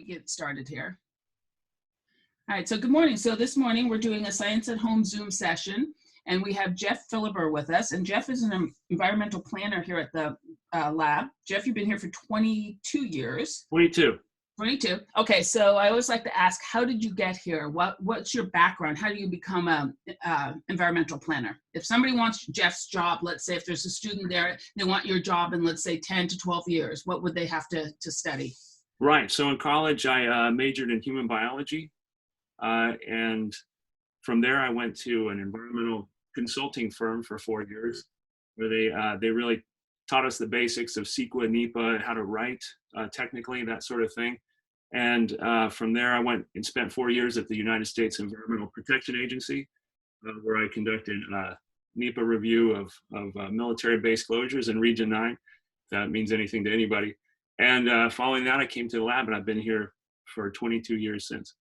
Get started here. All right, so good morning. So this morning we're doing a Science at Home Zoom session, and we have Jeff Philliber with us. And Jeff is an environmental planner here at the lab. Jeff, you've been here for 22 years. 22. 22. Okay, so I always like to ask, how did you get here? What's your background? How do you become a environmental planner? If somebody wants Jeff's job, let's say if there's a student there, they want your job in, let's say, 10 to 12 years, what would they have to study? Right. So in college, I majored in human biology. And from there, I went to an environmental consulting firm for 4 years, where they really taught us the basics of CEQA, NEPA, how to write technically, that sort of thing. And from there, I went and spent 4 years at the United States Environmental Protection Agency, where I conducted NEPA review of military base closures in Region 9, if that means anything to anybody. And following that, I came to the lab, and I've been here for 22 years since.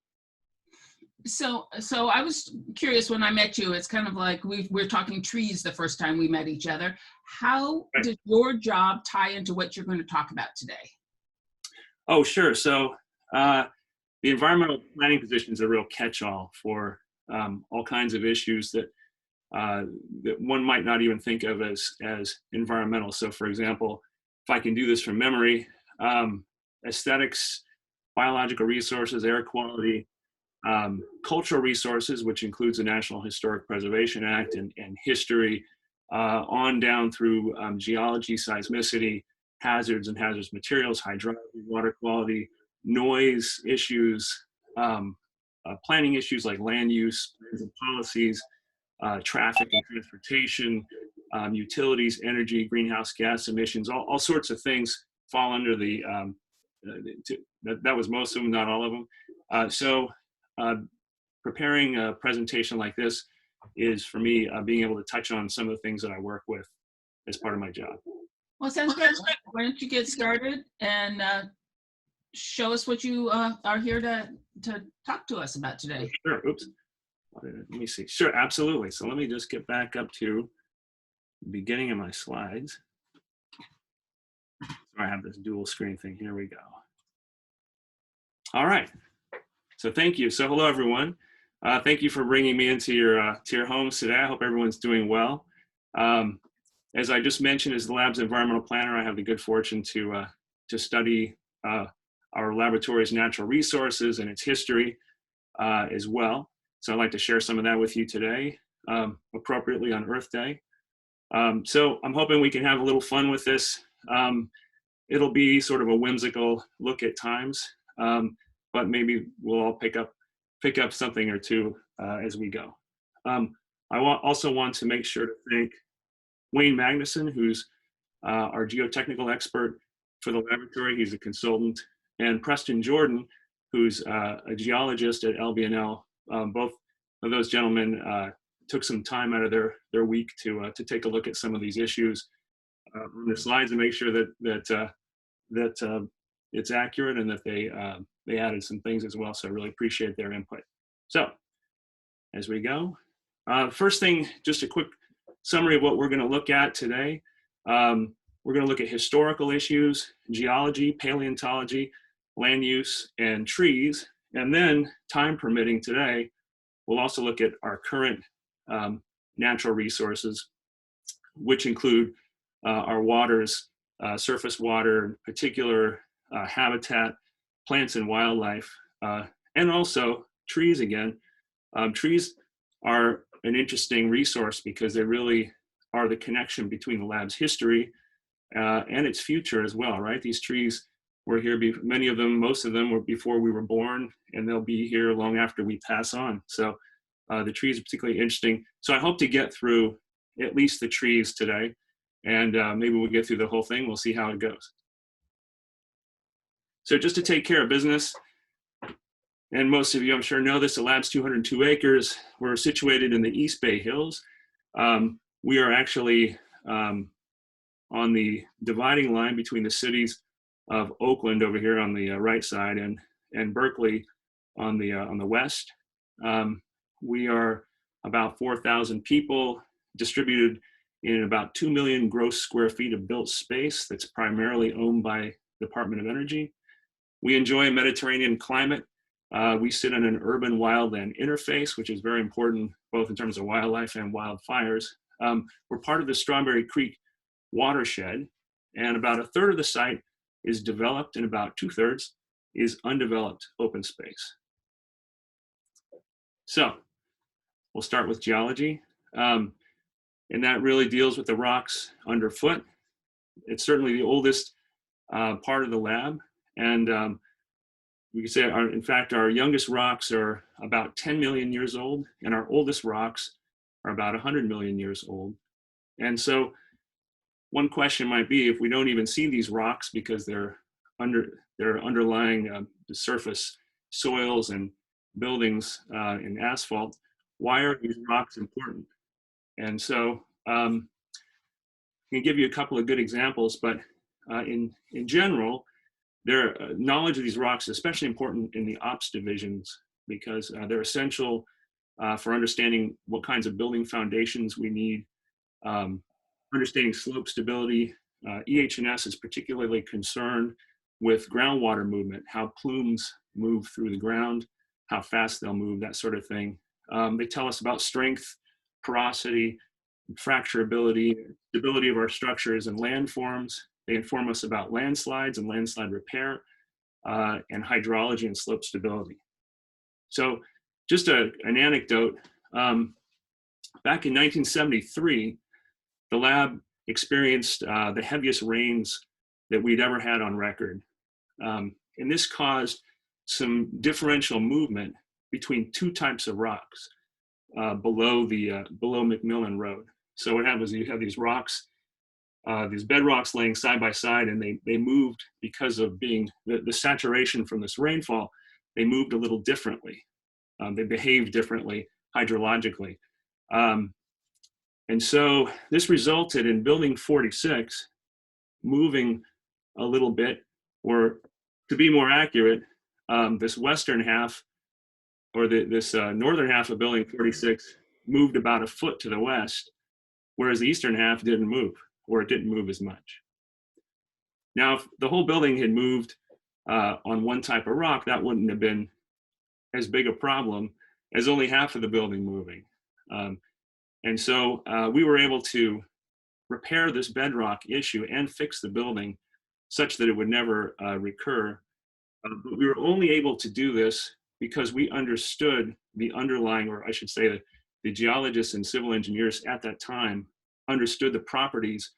So I was curious when I met you. It's kind of like we're talking trees the first time we met each other. How did your job tie into what you're going to talk about today? Oh, sure. So the environmental planning position is a real catch-all for all kinds of issues that one might not even think of as environmental. So, for example, if I can do this from memory, aesthetics, biological resources, air quality, cultural resources, which includes the National Historic Preservation Act and history, on down through geology, seismicity, hazards and hazardous materials, hydrology, water quality, noise issues, planning issues like land use, plans and policies, traffic and transportation, utilities, energy, greenhouse gas emissions, all sorts of things fall under the, that was most of them, not all of them. So preparing a presentation like this is, for me, being able to touch on some of the things that I work with as part of my job. Well, sounds good. Why don't you get started and show us what you are here to talk to us about today? Sure. Oops. Let me see. Sure, absolutely. So let me just get back up to the beginning of my slides. So I have this dual screen thing. Here we go. All right. So thank you. So hello, everyone. Thank you for bringing me into your homes today. I hope everyone's doing well. As I just mentioned, as the lab's environmental planner, I have the good fortune to study our laboratory's natural resources and its history as well. So I'd like to share some of that with you today, appropriately on Earth Day. So I'm hoping we can have a little fun with this. It'll be sort of a whimsical look at times, but maybe we'll all pick up something or two as we go. I also want to make sure to thank Wayne Magnuson, who's our geotechnical expert for the laboratory. He's a consultant, and Preston Jordan, who's a geologist at LBNL. Both of those gentlemen took some time out of their week to take a look at some of these issues on the slides and make sure that it's accurate and that they added some things as well. So I really appreciate their input. So as we go, first thing, just a quick summary of what we're going to look at today. We're going to look at historical issues, geology, paleontology, land use, and trees. And then, time permitting today, we'll also look at our current natural resources, which include our waters, surface water, particular habitat, plants and wildlife, and also trees again. Trees are an interesting resource because they really are the connection between the lab's history and its future as well, right? These trees were here, many of them, most of them were before we were born, and they'll be here long after we pass on. So the trees are particularly interesting. So I hope to get through at least the trees today, and maybe we'll get through the whole thing. We'll see how it goes. So just to take care of business, and most of you, I'm sure, know this, the lab's 202 acres. We're situated in the East Bay Hills. We are actually on the dividing line between the cities of Oakland over here on the right side and Berkeley on the west. We are about 4,000 people distributed in about 2 million gross square feet of built space that's primarily owned by the Department of Energy. We enjoy a Mediterranean climate. We sit on an urban wildland interface, which is very important both in terms of wildlife and wildfires. We're part of the Strawberry Creek watershed, and about a third of the site is developed and about 2/3 is undeveloped open space. So we'll start with geology, and that really deals with the rocks underfoot. It's certainly the oldest part of the lab, and we can say, in fact, our youngest rocks are about 10 million years old, and our oldest rocks are about 100 million years old. And so one question might be, if we don't even see these rocks because they're underlying the surface soils and buildings and asphalt, why are these rocks important? And so I can give you a couple of good examples, but in general, their knowledge of these rocks is especially important in the ops divisions because they're essential for understanding what kinds of building foundations we need, understanding slope stability. EH&S is particularly concerned with groundwater movement, how plumes move through the ground, how fast they'll move, that sort of thing. They tell us about strength, porosity, fracturability, stability of our structures and landforms. They inform us about landslides and landslide repair, and hydrology and slope stability. So just an anecdote, back in 1973, the lab experienced the heaviest rains that we'd ever had on record. And this caused some differential movement between two types of rocks below McMillan Road. So what happens is you have these rocks, these bedrocks laying side by side, and they moved because of being the saturation from this rainfall. They moved a little differently. They behaved differently hydrologically. And so this resulted in building 46 moving a little bit, or to be more accurate, this western half, or this northern half of building 46 moved about a foot to the west, whereas the eastern half didn't move, or it didn't move as much. Now, if the whole building had moved on one type of rock, that wouldn't have been as big a problem as only half of the building moving. And so we were able to repair this bedrock issue and fix the building such that it would never recur. But we were only able to do this because we understood the underlying, or I should say the geologists and civil engineers at that time understood the properties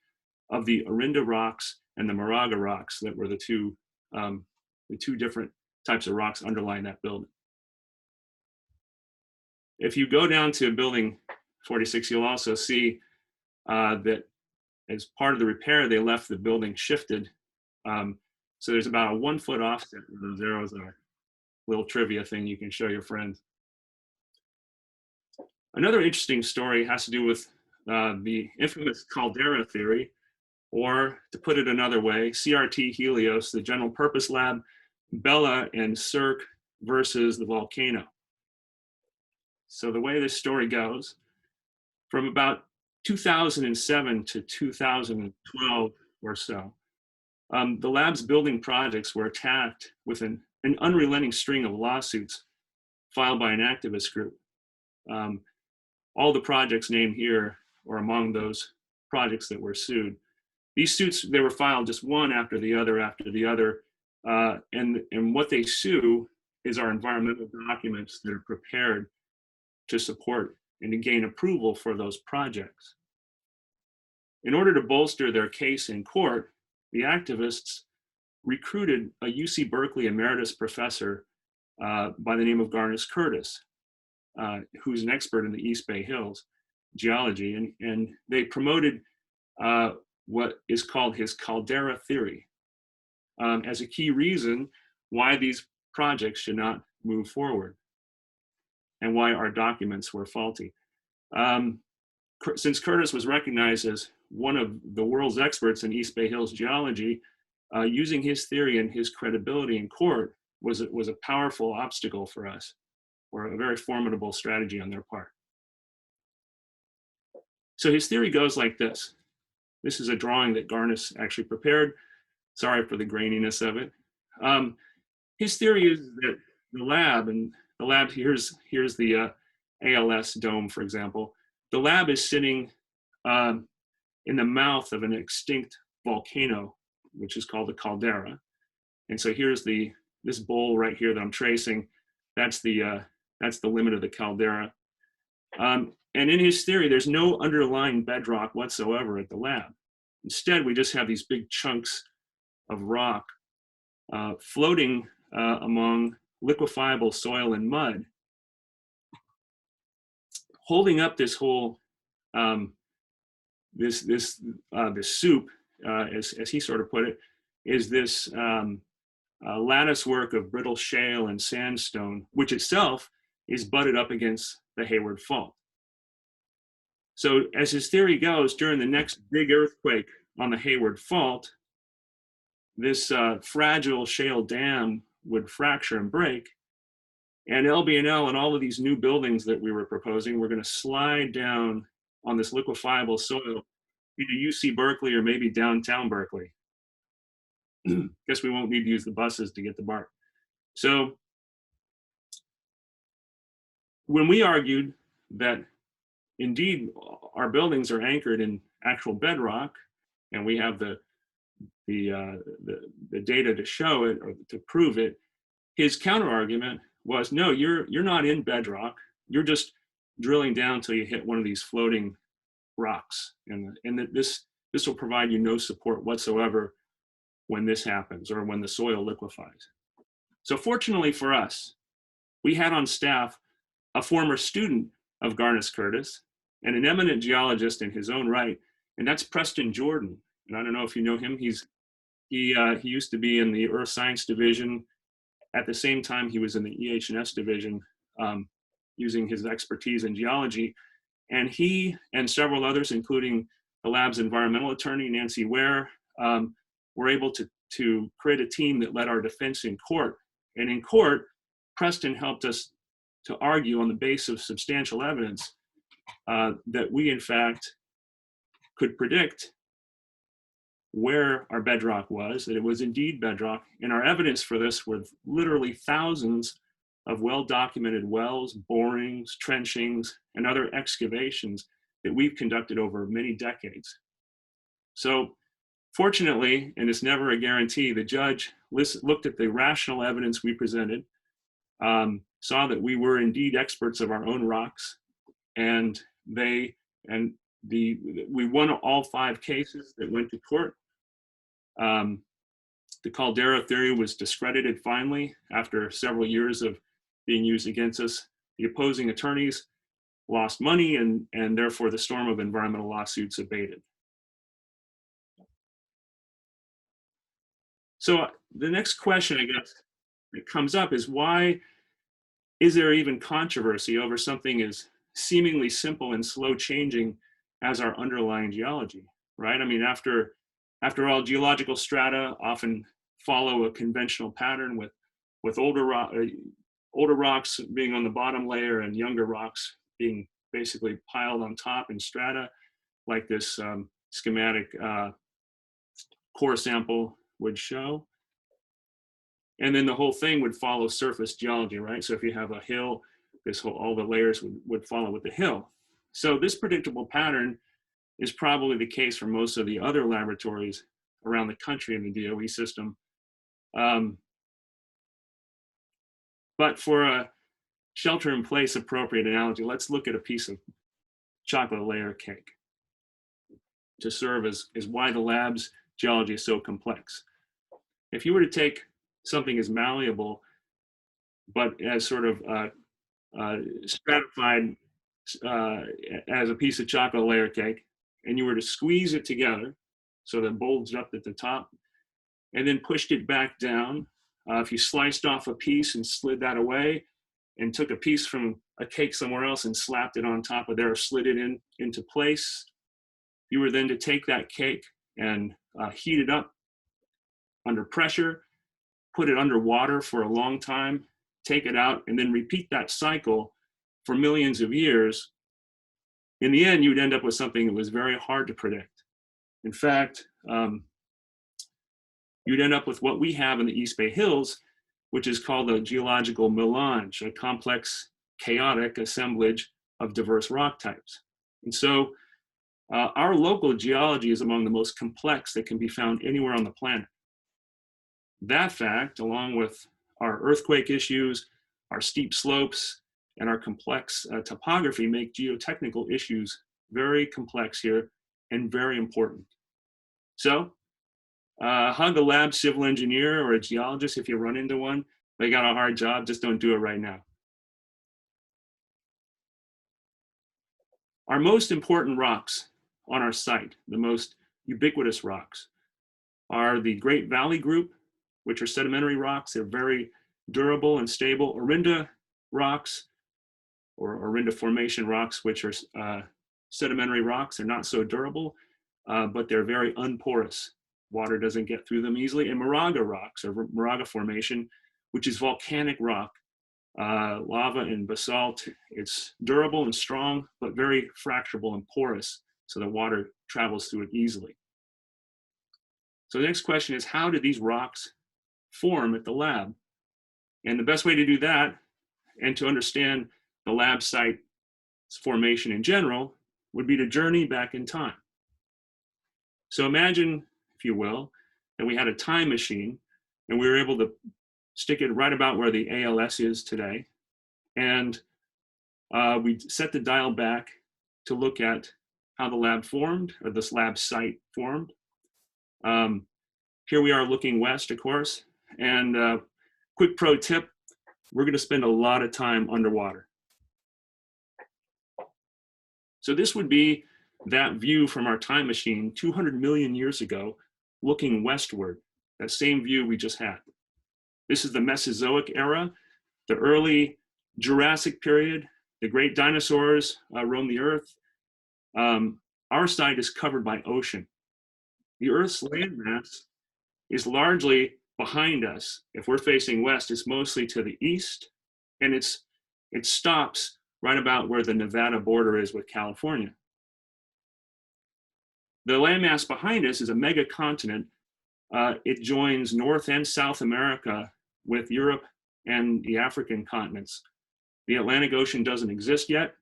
of the Orinda rocks and the Moraga rocks that were the two different types of rocks underlying that building. If you go down to building 46, you'll also see that as part of the repair, they left the building shifted. So there's about a 1 foot offset where those arrows are. Little trivia thing you can show your friends. Another interesting story has to do with the infamous caldera theory, or to put it another way, CRT Helios, the general purpose lab, Bella and Cirque versus the volcano. So the way this story goes, from about 2007 to 2012 or so, the lab's building projects were attacked with an unrelenting string of lawsuits filed by an activist group. All the projects named here are among those projects that were sued. These suits, they were filed just one after the other, and what they sue is our environmental documents that are prepared to support and to gain approval for those projects. In order to bolster their case in court, the activists recruited a UC Berkeley emeritus professor by the name of Garnis Curtis, who's an expert in the East Bay Hills geology, and they promoted what is called his caldera theory as a key reason why these projects should not move forward and why our documents were faulty. Since Curtis was recognized as one of the world's experts in East Bay Hills geology, using his theory and his credibility in court was a powerful obstacle for us, or a very formidable strategy on their part. So his theory goes like this. This is a drawing that Garnis actually prepared. Sorry for the graininess of it. his theory is that the lab here's the ALS dome, for example. The lab is sitting in the mouth of an extinct volcano, which is called the caldera. And so here's this bowl right here that I'm tracing. That's the limit of the caldera. And in his theory, there's no underlying bedrock whatsoever at the lab. Instead, we just have these big chunks of rock floating among liquefiable soil and mud, holding up this whole this soup, as he sort of put it, is this lattice work of brittle shale and sandstone, which itself is butted up against the Hayward Fault. So as his theory goes, during the next big earthquake on the Hayward Fault, this fragile shale dam would fracture and break, and LBNL and all of these new buildings that we were proposing were going to slide down on this liquefiable soil into UC Berkeley or maybe downtown Berkeley. Guess we won't need to use the buses to get to BART. So when we argued that indeed our buildings are anchored in actual bedrock, and we have the data to show it or to prove it, his counter argument was, no, you're not in bedrock. You're just drilling down till you hit one of these floating rocks, and that this will provide you no support whatsoever when this happens or when the soil liquefies. So fortunately for us, we had on staff a former student of Garnis Curtis and an eminent geologist in his own right, and that's Preston Jordan. And I don't know if you know him. He used to be in the Earth Science Division. At the same time, he was in the EH&S Division, using his expertise in geology. And he and several others, including the lab's environmental attorney, Nancy Ware, were able to create a team that led our defense in court. And in court, Preston helped us to argue on the basis of substantial evidence that we, in fact, could predict where our bedrock was, that it was indeed bedrock. And our evidence for this were literally thousands of well-documented wells, borings, trenchings, and other excavations that we've conducted over many decades. So fortunately, and it's never a guarantee, the judge looked at the rational evidence we presented, saw that we were indeed experts of our own rocks, and we won all 5 cases that went to court. The caldera theory was discredited finally after several years of being used against us. The opposing attorneys lost money, and therefore the storm of environmental lawsuits abated. So the next question, I guess, that comes up is, why is there even controversy over something as seemingly simple and slow changing as our underlying geology, right? I mean, after all, geological strata often follow a conventional pattern with older rocks being on the bottom layer and younger rocks being basically piled on top in strata, like this schematic core sample would show. And then the whole thing would follow surface geology, right? So if you have a hill, all the layers would follow with the hill. So this predictable pattern is probably the case for most of the other laboratories around the country in the DOE system. But for a shelter-in-place appropriate analogy, let's look at a piece of chocolate layer cake to serve as why the lab's geology is so complex. If you were to take something as malleable, but as sort of stratified as a piece of chocolate layer cake, and you were to squeeze it together so that it bulged up at the top, and then pushed it back down, if you sliced off a piece and slid that away, and took a piece from a cake somewhere else and slapped it on top of there, or slid it into place, you were then to take that cake and heat it up under pressure, put it under water for a long time, take it out, and then repeat that cycle for millions of years. In the end, you would end up with something that was very hard to predict. In fact, you'd end up with what we have in the East Bay Hills, which is called a geological melange, a complex, chaotic assemblage of diverse rock types. And so our local geology is among the most complex that can be found anywhere on the planet. That fact, along with our earthquake issues, our steep slopes, and our complex topography, make geotechnical issues very complex here and very important. So hug a lab civil engineer or a geologist if you run into one. They got a hard job, just don't do it right now. Our most important rocks on our site, the most ubiquitous rocks, are the Great Valley Group, which are sedimentary rocks. They're very durable and stable. Orinda rocks, or Orinda Formation rocks, which are sedimentary rocks. They're not so durable, but they're very unporous. Water doesn't get through them easily. And Moraga rocks, or Moraga Formation, which is volcanic rock, lava and basalt. It's durable and strong, but very fracturable and porous, so the water travels through it easily. So the next question is, how did these rocks form at the lab? And the best way to do that, and to understand the lab site's formation in general, would be to journey back in time. So imagine, if you will, that we had a time machine and we were able to stick it right about where the ALS is today. And we set the dial back to look at how the lab formed, or this lab site formed. Here we are looking west, of course. And quick pro tip, we're gonna spend a lot of time underwater. So this would be that view from our time machine 200 million years ago, looking westward, that same view we just had. This is the Mesozoic era, the early Jurassic period. The great dinosaurs roamed the earth. Our site is covered by ocean. The Earth's landmass is largely behind us. If we're facing west, it's mostly to the east, and it stops right about where the Nevada border is with California. The landmass behind us is a megacontinent. It joins North and South America with Europe and the African continents. The Atlantic Ocean doesn't exist yet.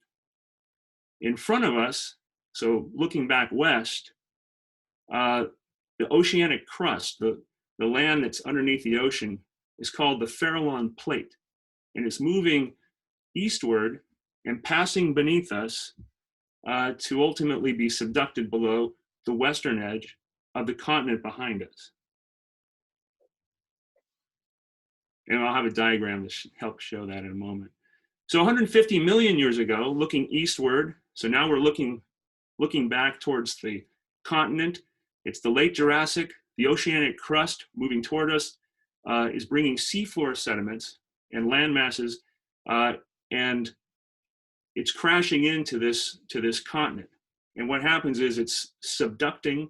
In front of us, so looking back west, the oceanic crust, the land that's underneath the ocean, is called the Farallon Plate. And it's moving eastward and passing beneath us to ultimately be subducted below the western edge of the continent behind us. And I'll have a diagram to help show that in a moment. So 150 million years ago, looking eastward, so now we're looking back towards the continent. It's the late Jurassic. The oceanic crust moving toward us is bringing seafloor sediments and land masses, and it's crashing into this continent. And what happens is it's subducting.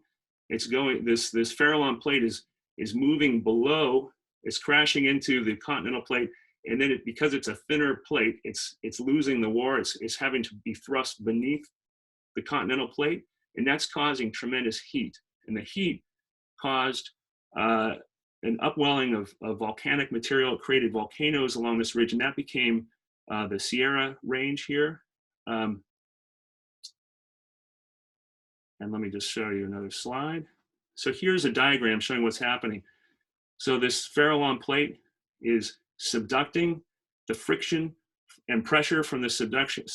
It's going. This Farallon Plate is moving below. It's crashing into the continental plate, and then because it's a thinner plate, it's losing the war. It's having to be thrust beneath the continental plate, and that's causing tremendous heat. And the heat caused an upwelling of volcanic material. It created volcanoes along this ridge, and that became the Sierra Range here. And let me just show you another slide. So here's a diagram showing what's happening. So this Farallon Plate is subducting. The friction and pressure from the subduction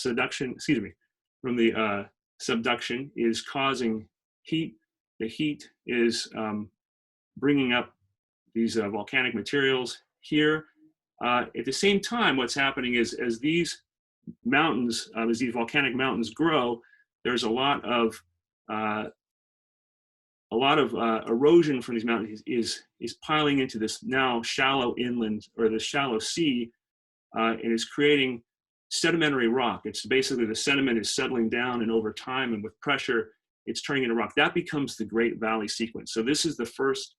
is causing heat. The heat is bringing up these volcanic materials here. At the same time, what's happening is as these mountains, as these volcanic mountains grow, there's a lot of erosion from these mountains is piling into this now shallow inland, or the shallow sea, and is creating sedimentary rock. It's basically the sediment is settling down, and over time and with pressure, it's turning into rock. That becomes the Great Valley sequence. So this is the first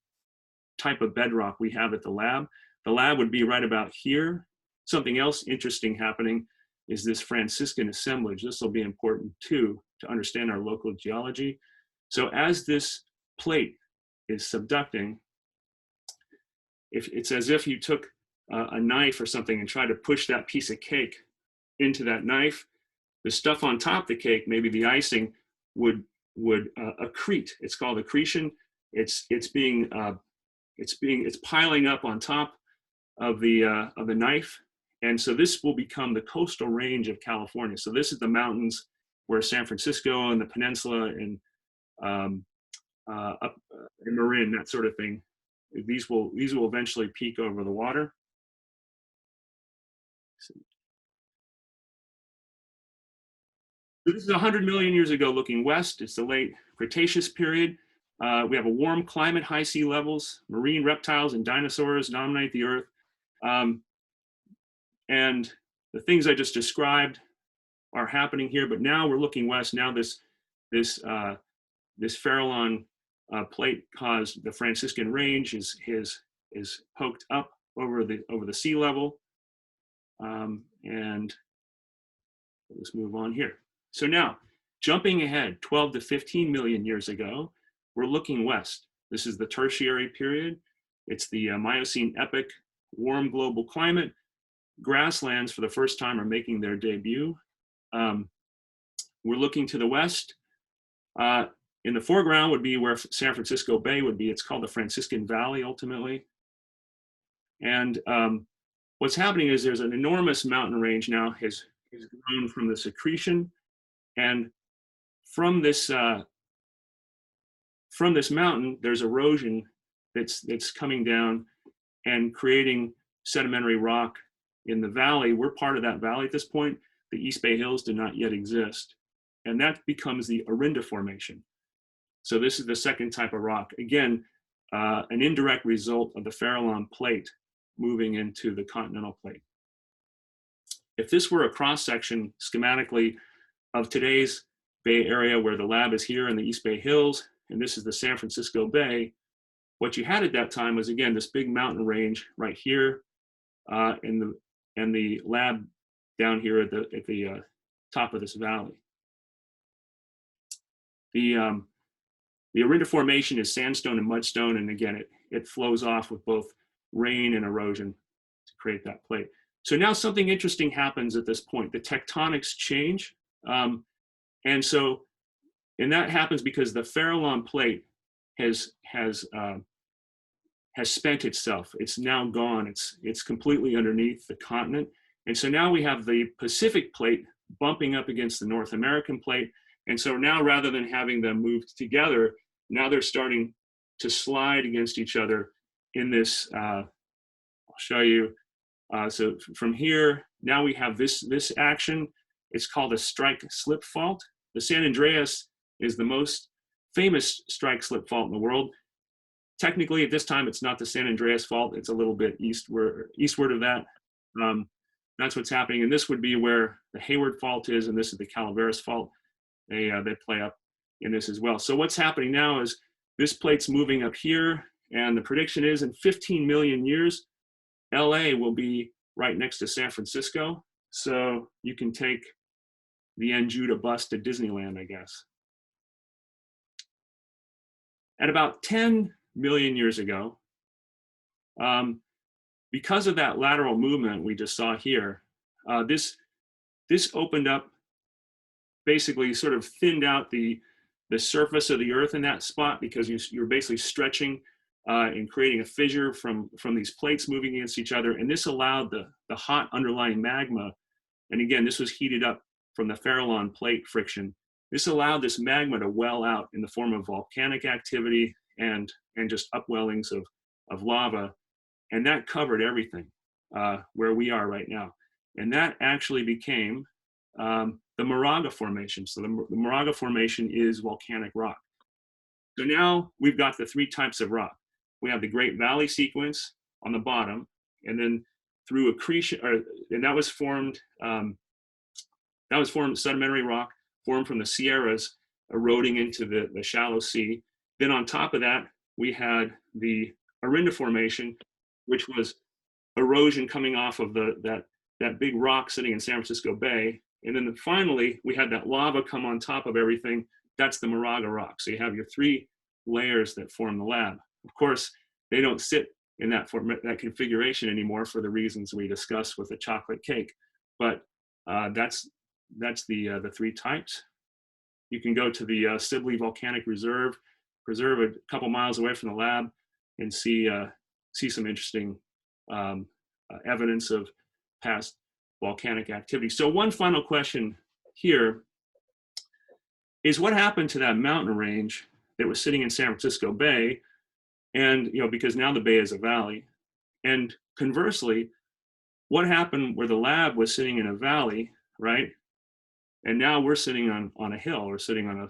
type of bedrock we have at the lab. The lab would be right about here. Something else interesting happening is this Franciscan assemblage. This will be important too to understand our local geology. So as this plate is subducting, it's as if you took a knife or something and try to push that piece of cake into that knife, the stuff on top of the cake, maybe the icing, would accrete. It's called accretion. It's piling up on top of the knife, and so this will become the coastal range of California. So this is the mountains where San Francisco and the peninsula and up in Marin, that sort of thing. These will eventually peak over the water. So this is 100 million years ago looking west. It's the late Cretaceous period. We have a warm climate, high sea levels, marine reptiles and dinosaurs dominate the earth. And the things I just described are happening here, but now we're looking west. Now this Farallon plate caused the Franciscan Range is poked up over the sea level. And let's move on here. So now, jumping ahead 12 to 15 million years ago, we're looking west. This is the Tertiary period. It's the Miocene epoch, warm global climate. Grasslands for the first time are making their debut. We're looking to the west. In the foreground would be where San Francisco Bay would be. It's called the Franciscan Valley ultimately. And what's happening is there's an enormous mountain range now has grown from this accretion. And from this mountain, there's erosion that's coming down and creating sedimentary rock in the valley. We're part of that valley at this point. The East Bay Hills do not yet exist. And that becomes the Orinda Formation. So this is the second type of rock. Again, an indirect result of the Farallon plate moving into the continental plate. If this were a cross-section schematically of today's Bay Area, where the lab is here in the East Bay Hills, and this is the San Francisco Bay, what you had at that time was, again, this big mountain range right here, and the lab down here at the top of this valley. The Orinda Formation is sandstone and mudstone, and again, it flows off with both rain and erosion to create that plate. So now something interesting happens at this point. The tectonics change, and that happens because the Farallon plate has spent itself. It's now gone. It's completely underneath the continent, and so now we have the Pacific plate bumping up against the North American plate. And so now, rather than having them moved together, now they're starting to slide against each other in this. I'll show you. So from here, now we have this action. It's called a strike-slip fault. The San Andreas is the most famous strike-slip fault in the world. Technically, at this time, it's not the San Andreas fault. It's a little bit eastward of that. That's what's happening. And this would be where the Hayward fault is, and this is the Calaveras fault. They play up in this as well. So what's happening now is this plate's moving up here, and the prediction is in 15 million years, LA will be right next to San Francisco. So you can take the Anjuda bus to Disneyland, I guess. At about 10 million years ago, because of that lateral movement we just saw here, this opened up, basically sort of thinned out the surface of the earth in that spot, because you're basically stretching and creating a fissure from these plates moving against each other. And this allowed the hot underlying magma, and again, this was heated up from the Farallon plate friction. This allowed this magma to well out in the form of volcanic activity and just upwellings of lava. And that covered everything where we are right now. And that actually became the Moraga Formation. So the Moraga Formation is volcanic rock. So now we've got the three types of rock. We have the Great Valley sequence on the bottom, and then through accretion, and that was formed sedimentary rock formed from the Sierras eroding into the shallow sea. Then on top of that, we had the Orinda Formation, which was erosion coming off of that big rock sitting in San Francisco Bay. And then finally, we had that lava come on top of everything. That's the Moraga rock. So you have your three layers that form the lab. Of course, they don't sit in that configuration anymore for the reasons we discussed with the chocolate cake. But that's the three types. You can go to the Sibley Volcanic Preserve a couple miles away from the lab, and see some interesting evidence of past volcanic activity. So one final question here is, what happened to that mountain range that was sitting in San Francisco Bay? And because now the bay is a valley. And conversely, what happened where the lab was sitting in a valley, right? And now we're sitting on a hill, or sitting on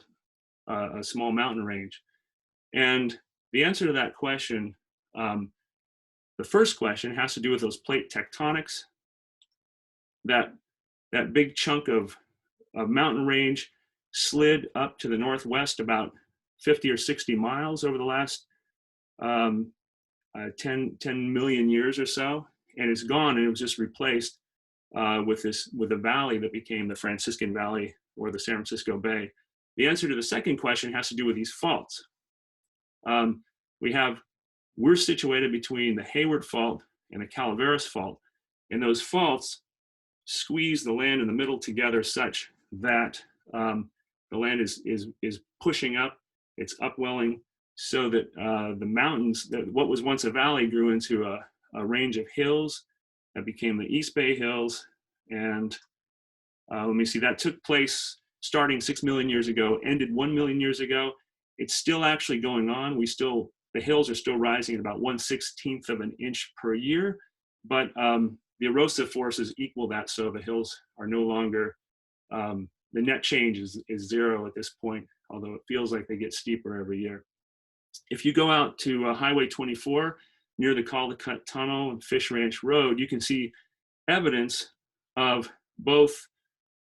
a small mountain range. And the answer to that question, the first question, has to do with those plate tectonics. That big chunk of mountain range slid up to the northwest about 50 or 60 miles over the last 10 million years or so, and it's gone, and it was just replaced with a valley that became the Franciscan Valley, or the San Francisco Bay. The answer to the second question has to do with these faults. We're situated between the Hayward Fault and the Calaveras Fault, and those faults squeeze the land in the middle together such that the land is pushing up, it's upwelling, so that the mountains, that what was once a valley, grew into a range of hills that became the East Bay Hills. And let me see, that took place starting 6 million years ago, ended 1 million years ago. It's still actually going on. The hills are still rising at about 1/16 of an inch per year, but the erosive forces equal that, so the hills are no longer, the net change is zero at this point, although it feels like they get steeper every year. If you go out to Highway 24 near the Caldecott Tunnel and Fish Ranch Road, you can see evidence of both.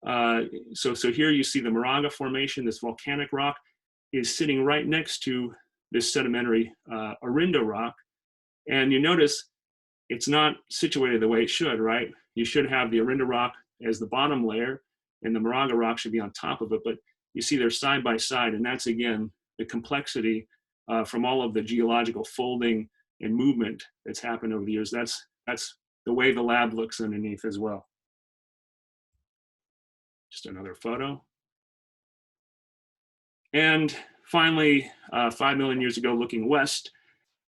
So here you see the Moraga Formation. This volcanic rock is sitting right next to this sedimentary Orinda rock. And you notice it's not situated the way it should, right? You should have the Orinda rock as the bottom layer, and the Moraga rock should be on top of it. But you see they're side by side, and that's, again, the complexity from all of the geological folding and movement that's happened over the years. That's the way the lab looks underneath as well. Just another photo. And finally, 5 million years ago, looking west,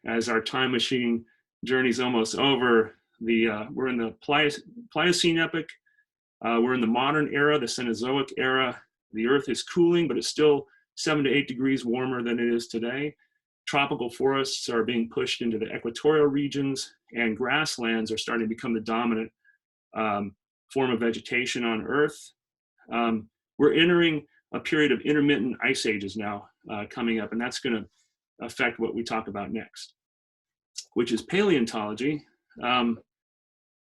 as our time machine journey's almost over, we're in the Pliocene epoch. We're in the modern era, the Cenozoic era. The Earth is cooling, but it's still 7 to 8 degrees warmer than it is today. Tropical forests are being pushed into the equatorial regions, and grasslands are starting to become the dominant form of vegetation on Earth. We're entering a period of intermittent ice ages now coming up, and that's going to affect what we talk about next, which is paleontology. And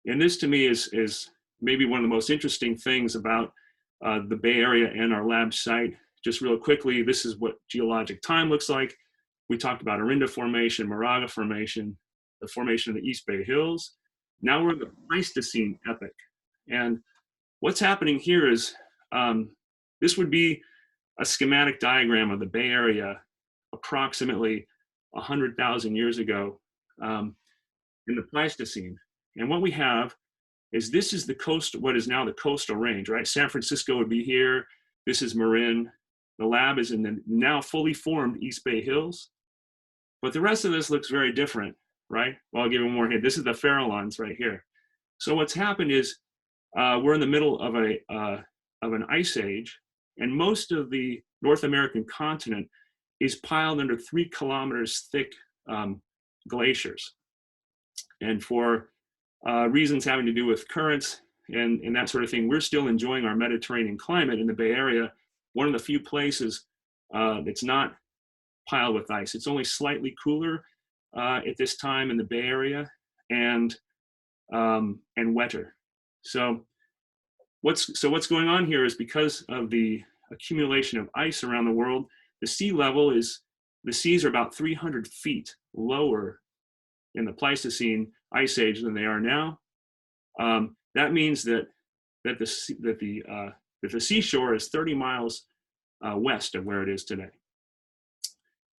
this, to me, is maybe one of the most interesting things about the Bay Area and our lab site. Just real quickly, this is what geologic time looks like. We talked about Orinda Formation, Moraga Formation, the formation of the East Bay Hills. Now we're in the Pleistocene epoch. And what's happening here is, this would be a schematic diagram of the Bay Area approximately 100,000 years ago in the Pleistocene. And what we have is, this is the coast, what is now the coastal range, right? San Francisco would be here. This is Marin. The lab is in the now fully formed East Bay Hills. But the rest of this looks very different, right? Well, I'll give you more here. This is the Farallones right here. So what's happened is we're in the middle of an ice age, and most of the North American continent is piled under 3 kilometers thick glaciers. And for reasons having to do with currents and that sort of thing, we're still enjoying our Mediterranean climate in the Bay Area, one of the few places that's not piled with ice. It's only slightly cooler at this time in the Bay Area, and wetter. So what's going on here is, because of the accumulation of ice around the world, the seas are about 300 feet lower in the Pleistocene ice age than they are now. That means that the seashore is 30 miles west of where it is today.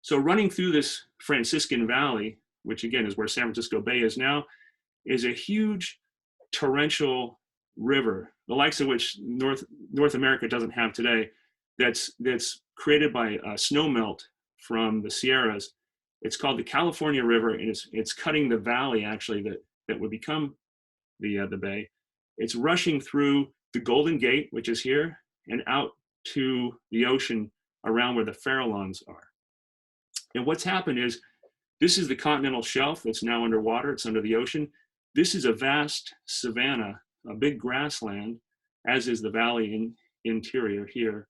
So running through this Franciscan Valley, which again is where San Francisco Bay is now, is a huge torrential river, the likes of which North America doesn't have today, that's created by snow melt from the Sierras. It's called the California River, and it's cutting the valley actually that would become the bay. It's rushing through the Golden Gate, which is here, and out to the ocean around where the Farallones are. And what's happened is, this is the continental shelf that's now underwater. It's under the ocean. This is a vast savanna, a big grassland, as is the valley interior here.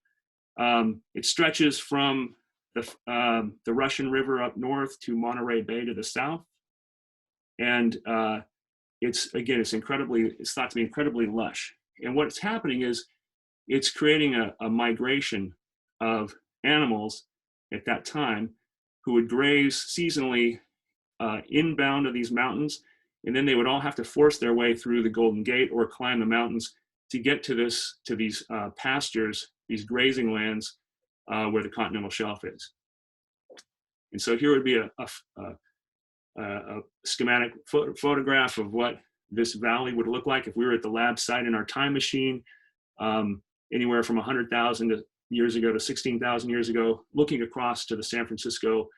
It stretches from the Russian River up north to Monterey Bay to the south. And it's thought to be incredibly lush. And what's happening is it's creating a migration of animals at that time who would graze seasonally inbound of these mountains. And then they would all have to force their way through the Golden Gate or climb the mountains to get to these pastures, these grazing lands where the continental shelf is. And so here would be a schematic photograph of what this valley would look like if we were at the lab site in our time machine, anywhere from 100,000 years ago to 16,000 years ago, looking across to the San Francisco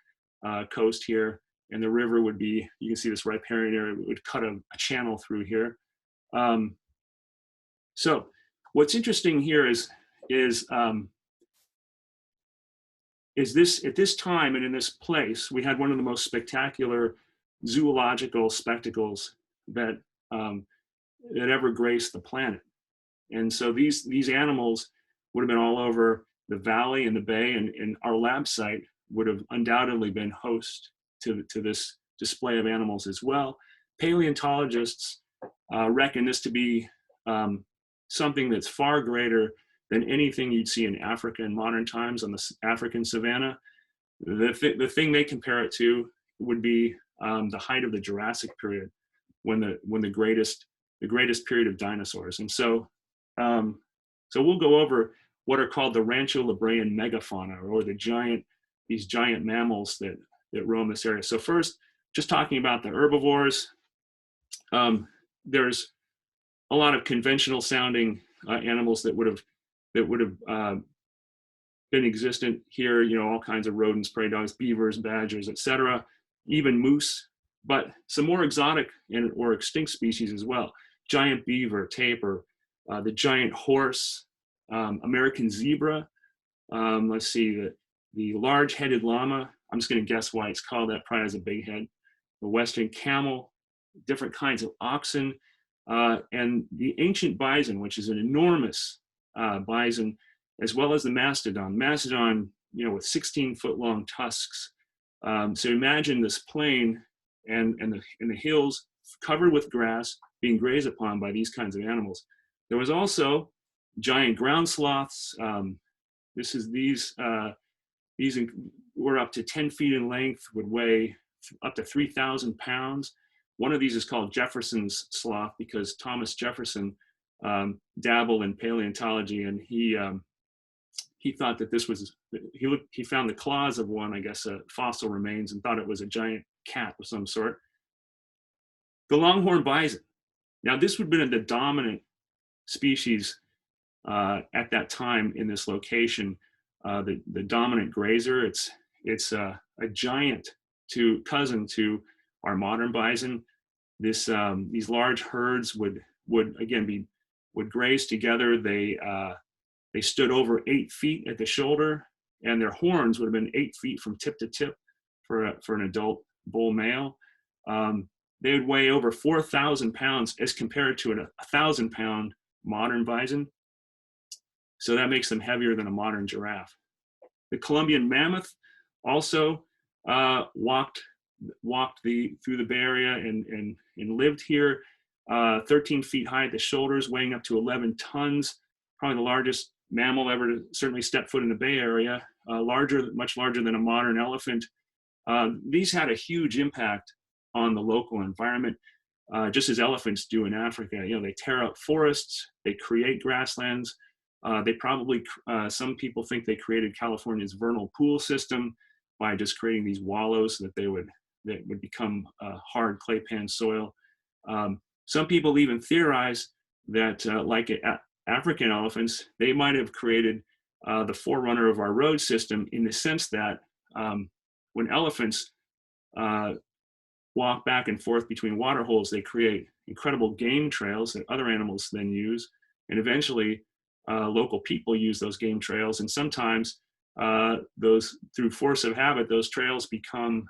coast here. And the river would be, you can see this riparian area, would cut a channel through here. So what's interesting here is this, at this time and in this place, we had one of the most spectacular zoological spectacles that ever graced the planet. And so these animals would have been all over the valley and the bay, and our lab site would have undoubtedly been host to this display of animals as well. Paleontologists reckon this to be something that's far greater than anything you'd see in Africa in modern times on the African savanna. The thing they compare it to would be the height of the Jurassic period, when the greatest period of dinosaurs. And so we'll go over what are called the Rancho La Brean megafauna, or these giant mammals that roam this area. So first, just talking about the herbivores, there's a lot of conventional sounding animals that would have been existent here, all kinds of rodents, prairie dogs, beavers, badgers, etc., even moose, but some more exotic or extinct species as well. Giant beaver, tapir, the giant horse, American zebra, let's see, the large-headed llama, I'm just going to guess why it's called that, probably has a big head, the western camel, different kinds of oxen, and the ancient bison, which is an enormous bison, as well as the mastodon. Mastodon, with 16-foot-long tusks. So imagine this plain and the hills covered with grass being grazed upon by these kinds of animals. There was also giant ground sloths. These were up to 10 feet in length, would weigh up to 3,000 pounds. One of these is called Jefferson's sloth because Thomas Jefferson dabbled in paleontology, and he thought that this was, he found the claws of one, I guess, fossil remains, and thought it was a giant cat of some sort. The longhorn bison. Now this would have been the dominant species at that time in this location, the dominant grazer. It's a giant cousin to our modern bison. These large herds would again would graze together. They stood over 8 feet at the shoulder, and their horns would have been 8 feet from tip to tip for an adult bull male. They would weigh over 4,000 pounds as compared to a 1,000-pound modern bison. So that makes them heavier than a modern giraffe. The Columbian mammoth also walked through the Bay Area and lived here, 13 feet high at the shoulders, weighing up to 11 tons, probably the largest mammal ever to certainly step foot in the Bay Area, much larger than a modern elephant. These had a huge impact on the local environment, just as elephants do in Africa. They tear up forests, they create grasslands. They probably, some people think they created California's vernal pool system by just creating these wallows that they would that would become hard clay pan soil. Some people even theorize that, like African elephants, they might have created the forerunner of our road system, in the sense that when elephants walk back and forth between water holes, they create incredible game trails that other animals then use. And eventually, local people use those game trails. And sometimes those, through force of habit, those trails become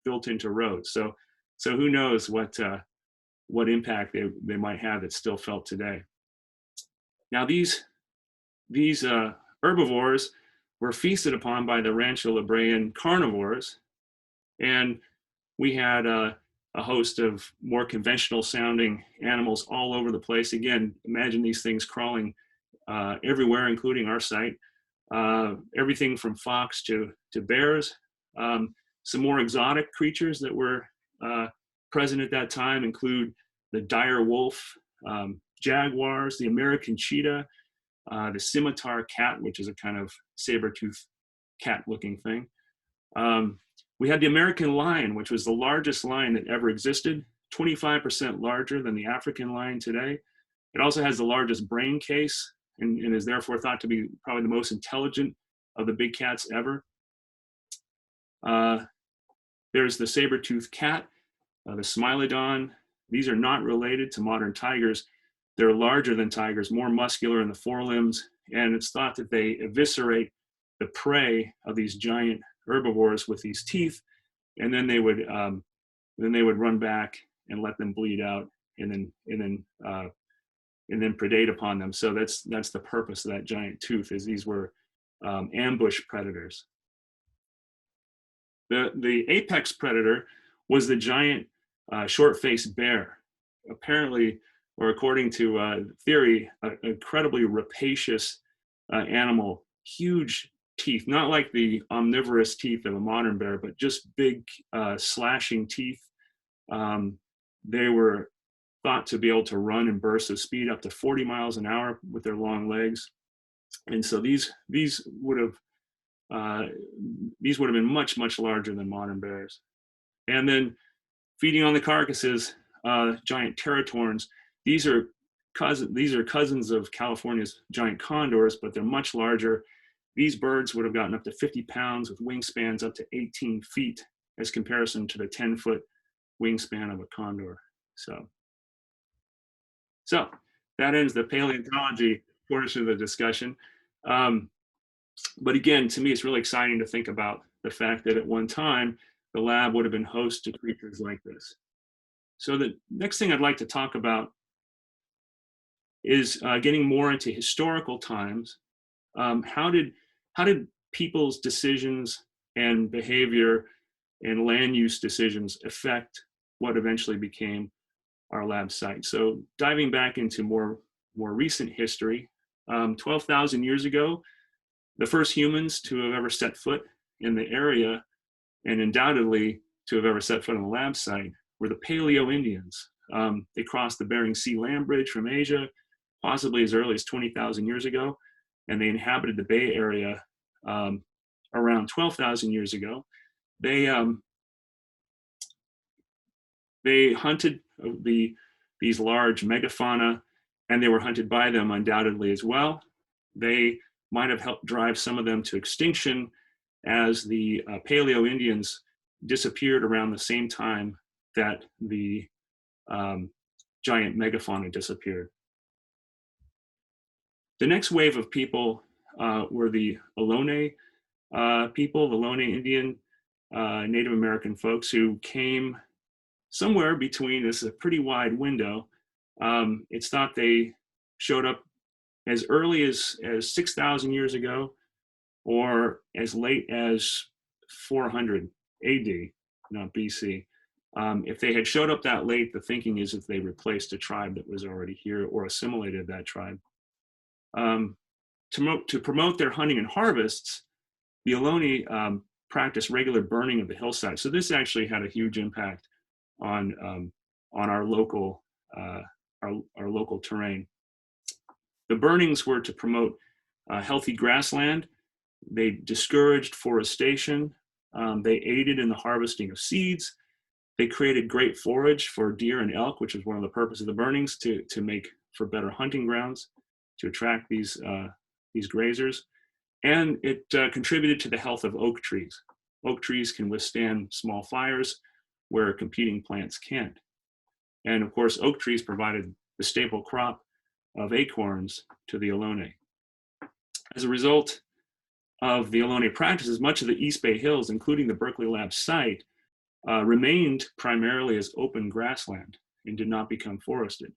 built into roads. So who knows what impact they might have that's still felt today. Now, these herbivores were feasted upon by the Rancho La Brean carnivores, and we had a host of more conventional sounding animals all over the place. Again, imagine these things crawling everywhere, including our site. Everything from fox to bears. Some more exotic creatures that were present at that time include the dire wolf, jaguars, the American cheetah, the scimitar cat, which is a kind of saber-toothed cat-looking thing. We had the American lion, which was the largest lion that ever existed, 25% larger than the African lion today. It also has the largest brain case and is therefore thought to be probably the most intelligent of the big cats ever. There's the saber-toothed cat, the Smilodon. These are not related to modern tigers. They're larger than tigers, more muscular in the forelimbs, and it's thought that they eviscerate the prey of these giant herbivores with these teeth, and then they would run back and let them bleed out, and then predate upon them. So that's the purpose of that giant tooth, is these were ambush predators. The apex predator was the giant short-faced bear. Apparently, or according to theory, an incredibly rapacious animal, huge teeth, not like the omnivorous teeth of a modern bear, but just big slashing teeth. They were thought to be able to run in bursts of speed up to 40 miles an hour with their long legs. And so these would have been much, much larger than modern bears. And then feeding on the carcasses, giant teratorns. These are cousins of California's giant condors, but they're much larger. These birds would have gotten up to 50 pounds with wingspans up to 18 feet as comparison to the 10-foot wingspan of a condor. So that ends the paleontology portion of the discussion. But again, to me, it's really exciting to think about the fact that at one time, the lab would have been host to creatures like this. So the next thing I'd like to talk about is getting more into historical times. How did people's decisions and behavior and land use decisions affect what eventually became our lab site? So diving back into more recent history, 12,000 years ago, the first humans to have ever set foot in the area, and undoubtedly to have ever set foot on the lab site, were the Paleo Indians. They crossed the Bering Sea land bridge from Asia, possibly as early as 20,000 years ago, and they inhabited the Bay Area around 12,000 years ago. They hunted these large megafauna, and they were hunted by them undoubtedly as well. They might have helped drive some of them to extinction, as the Paleo Indians disappeared around the same time that the giant megafauna disappeared. The next wave of people were the Ohlone people, the Ohlone Indian Native American folks, who came somewhere between, this is a pretty wide window. It's thought they showed up as early as 6,000 years ago, or as late as 400 AD, not BC. If they had showed up that late, the thinking is that they replaced a tribe that was already here or assimilated that tribe. To promote their hunting and harvests, the Ohlone practiced regular burning of the hillside. So this actually had a huge impact on our local terrain. The burnings were to promote healthy grassland. They discouraged forestation. They aided in the harvesting of seeds. They created great forage for deer and elk, which is one of the purposes of the burnings, to make for better hunting grounds, to attract these grazers. And it contributed to the health of oak trees. Oak trees can withstand small fires where competing plants can't. And of course, oak trees provided the staple crop of acorns to the Ohlone. As a result of the Ohlone practices, much of the East Bay Hills, including the Berkeley Lab site, remained primarily as open grassland and did not become forested.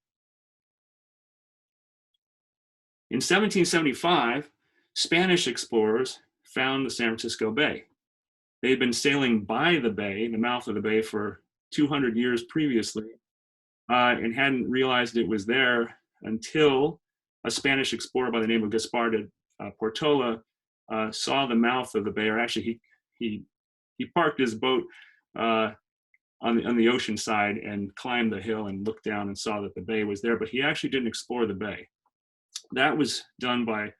In 1775, Spanish explorers found the San Francisco Bay. They had been sailing by the bay, the mouth of the bay, for 200 years previously, and hadn't realized it was there until a Spanish explorer by the name of Gaspar de Portola saw the mouth of the bay, or actually he parked his boat on the ocean side and climbed the hill and looked down and saw that the bay was there, but he actually didn't explore the bay. That was done by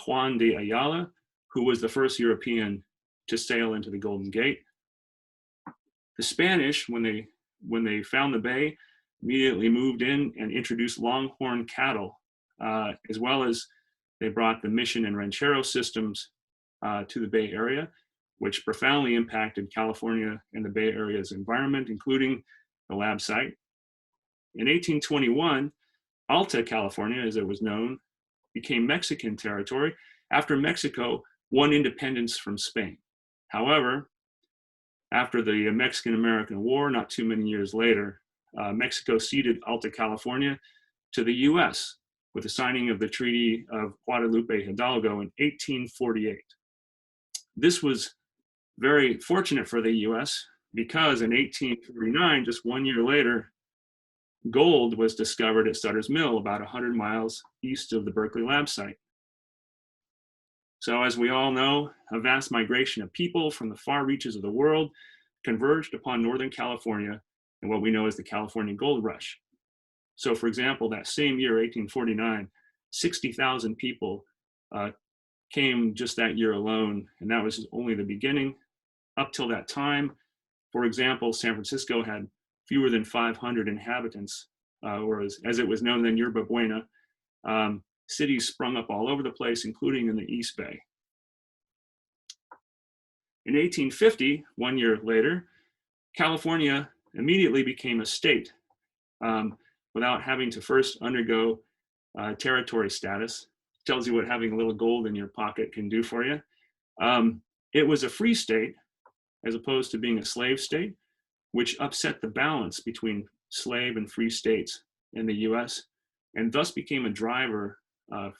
Juan de Ayala, who was the first European to sail into the Golden Gate. The Spanish, when they found the bay, immediately moved in and introduced longhorn cattle, as well as they brought the mission and ranchero systems to the Bay Area, which profoundly impacted California and the Bay Area's environment, including the lab site. In 1821, Alta California, as it was known, became Mexican territory after Mexico won independence from Spain. However, after the Mexican-American War, not too many years later, Mexico ceded Alta California to the US with the signing of the Treaty of Guadalupe Hidalgo in 1848. This was very fortunate for the US because in 1849, just 1 year later, gold was discovered at Sutter's Mill, about 100 miles east of the Berkeley Lab site. So as we all know, a vast migration of people from the far reaches of the world converged upon Northern California in what we know as the California Gold Rush. So for example, that same year, 1849, 60,000 people came just that year alone, and that was only the beginning. Up till that time, for example, San Francisco had fewer than 500 inhabitants, or as it was known then, Yerba Buena. Cities sprung up all over the place, including in the East Bay. In 1850, 1 year later, California immediately became a state without having to first undergo territory status. Tells you what having a little gold in your pocket can do for you. It was a free state as opposed to being a slave state, which upset the balance between slave and free states in the US, and thus became a driver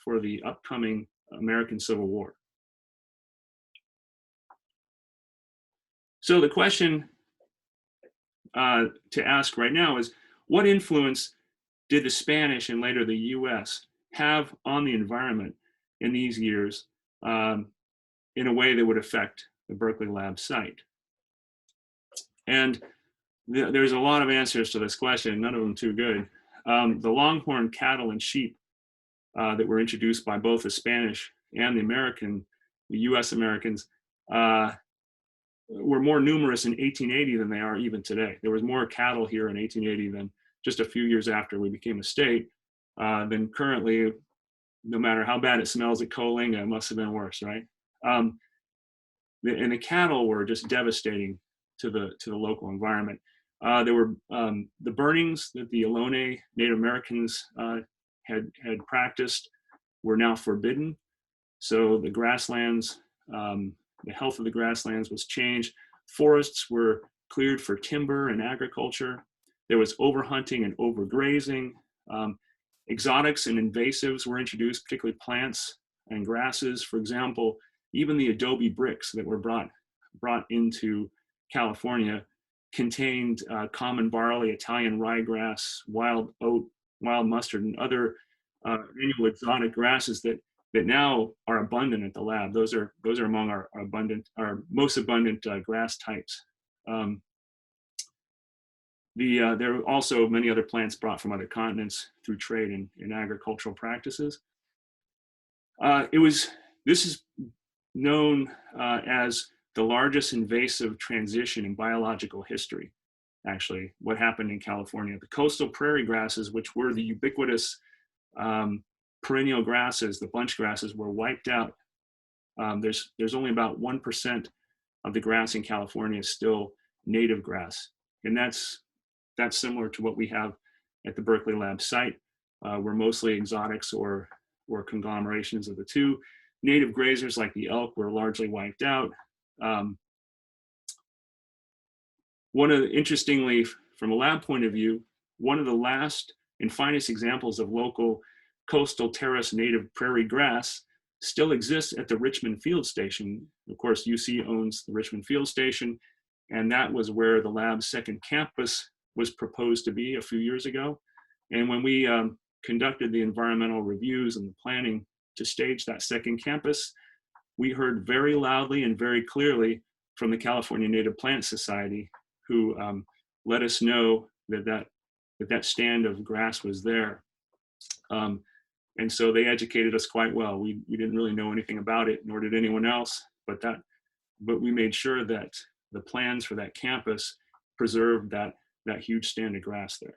for the upcoming American Civil War. So the question to ask right now is, what influence did the Spanish and later the US have on the environment in these years in a way that would affect the Berkeley Lab site? And there's a lot of answers to this question, none of them too good. The longhorn cattle and sheep that were introduced by both the Spanish and the US Americans, were more numerous in 1880 than they are even today. There was more cattle here in 1880 than just a few years after we became a state than currently. No matter how bad it smells at Coalinga, it must have been worse, right? And the cattle were just devastating to the local environment. There were the burnings that the Ohlone Native Americans had practiced were now forbidden. So the grasslands, the health of the grasslands was changed. Forests were cleared for timber and agriculture. There was overhunting and overgrazing. Exotics and invasives were introduced, particularly plants and grasses. For example, even the adobe bricks that were brought into California contained common barley, Italian ryegrass, wild oat, wild mustard, and other annual exotic grasses that now are abundant at the lab. Those are among our most abundant grass types. There are also many other plants brought from other continents through trade and agricultural practices. This is known as the largest invasive transition in biological history, actually, what happened in California. The coastal prairie grasses, which were the ubiquitous perennial grasses, the bunch grasses, were wiped out. There's only about 1% of the grass in California is still native grass. And that's similar to what we have at the Berkeley Lab site. We're mostly exotics or conglomerations of the two. Native grazers like the elk were largely wiped out. Interestingly, from a lab point of view, one of the last and finest examples of local coastal terrace native prairie grass still exists at the Richmond Field Station. Of course, UC owns the Richmond Field Station, and that was where the lab's second campus was proposed to be a few years ago. And when we conducted the environmental reviews and the planning to stage that second campus, we heard very loudly and very clearly from the California Native Plant Society, who let us know that stand of grass was there. And so they educated us quite well. We didn't really know anything about it, nor did anyone else, but we made sure that the plans for that campus preserved that huge stand of grass there.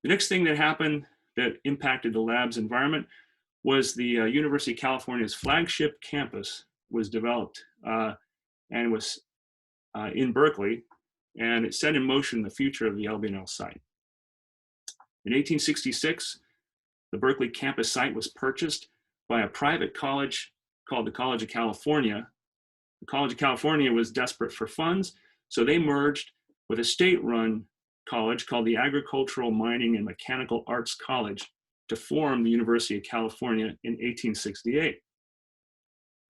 The next thing that happened that impacted the lab's environment was the University of California's flagship campus was developed and was in Berkeley, and it set in motion the future of the LBNL site. In 1866, the Berkeley campus site was purchased by a private college called the College of California. The College of California was desperate for funds, so they merged with a state-run college called the Agricultural, Mining, and Mechanical Arts College to form the University of California in 1868.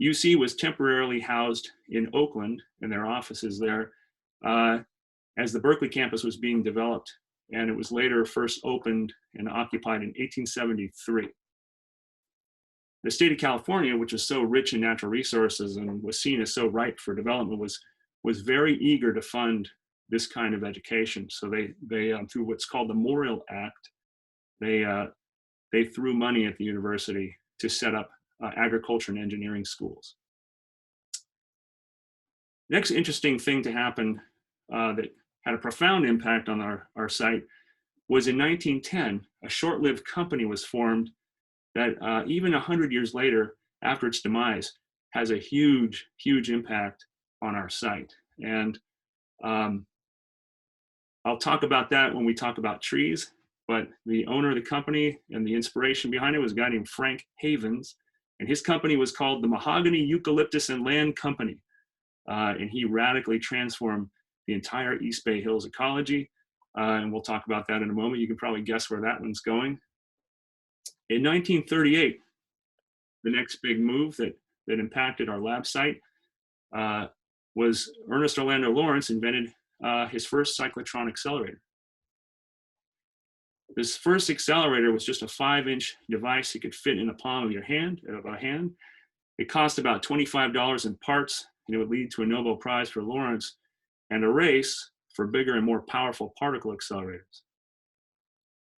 UC was temporarily housed in Oakland in their offices there as the Berkeley campus was being developed, and it was later first opened and occupied in 1873. The state of California, which is so rich in natural resources and was seen as so ripe for development, was very eager to fund this kind of education. So they through what's called the Morrill Act, they threw money at the university to set up agriculture and engineering schools. Next interesting thing to happen that had a profound impact on our site was in 1910, a short-lived company was formed that even 100 years later, after its demise, has a huge, huge impact on our site. And I'll talk about that when we talk about trees, but the owner of the company and the inspiration behind it was a guy named Frank Havens, and his company was called the Mahogany, Eucalyptus, and Land Company. And he radically transformed the entire East Bay Hills ecology. And we'll talk about that in a moment. You can probably guess where that one's going. In 1938, the next big move that impacted our lab site was Ernest Orlando Lawrence invented his first cyclotron accelerator. This first accelerator was just a 5-inch device you could fit in the palm of your hand, It cost about $25 in parts, and it would lead to a Nobel Prize for Lawrence and a race for bigger and more powerful particle accelerators.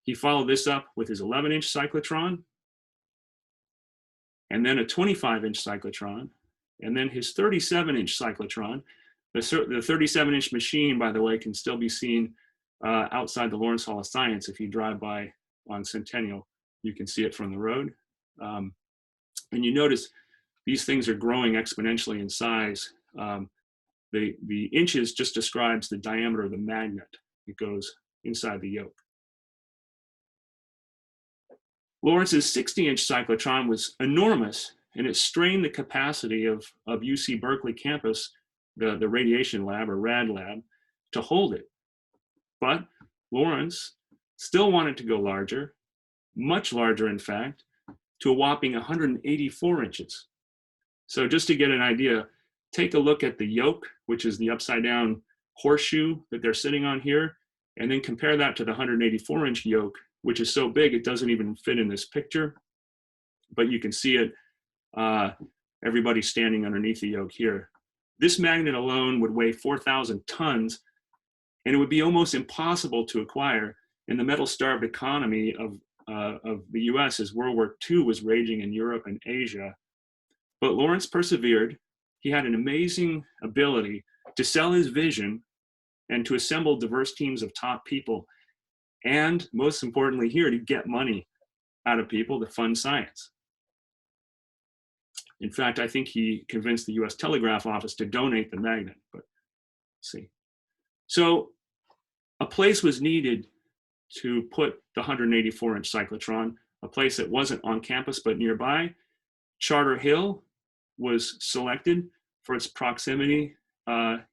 He followed this up with his 11-inch cyclotron, and then a 25-inch cyclotron, and then his 37-inch cyclotron. The 37-inch machine, by the way, can still be seen outside the Lawrence Hall of Science. If you drive by on Centennial, you can see it from the road. And you notice these things are growing exponentially in size. The inches just describes the diameter of the magnet that goes inside the yoke. Lawrence's 60-inch cyclotron was enormous, and it strained the capacity of UC Berkeley campus, the radiation lab, or RAD lab, to hold it. But Lawrence still wanted to go larger, much larger in fact, to a whopping 184 inches. So just to get an idea, take a look at the yoke, which is the upside down horseshoe that they're sitting on here, and then compare that to the 184-inch yoke, which is so big it doesn't even fit in this picture. But you can see it, everybody standing underneath the yoke here. This magnet alone would weigh 4,000 tons, and it would be almost impossible to acquire in the metal-starved economy of the US as World War II was raging in Europe and Asia. But Lawrence persevered. he had an amazing ability to sell his vision and to assemble diverse teams of top people. And most importantly here, to get money out of people to fund science. In fact, I think he convinced the US Telegraph Office to donate the magnet, but let's see. So a place was needed to put the 184-inch cyclotron, a place that wasn't on campus but nearby. Charter Hill was selected for its proximity,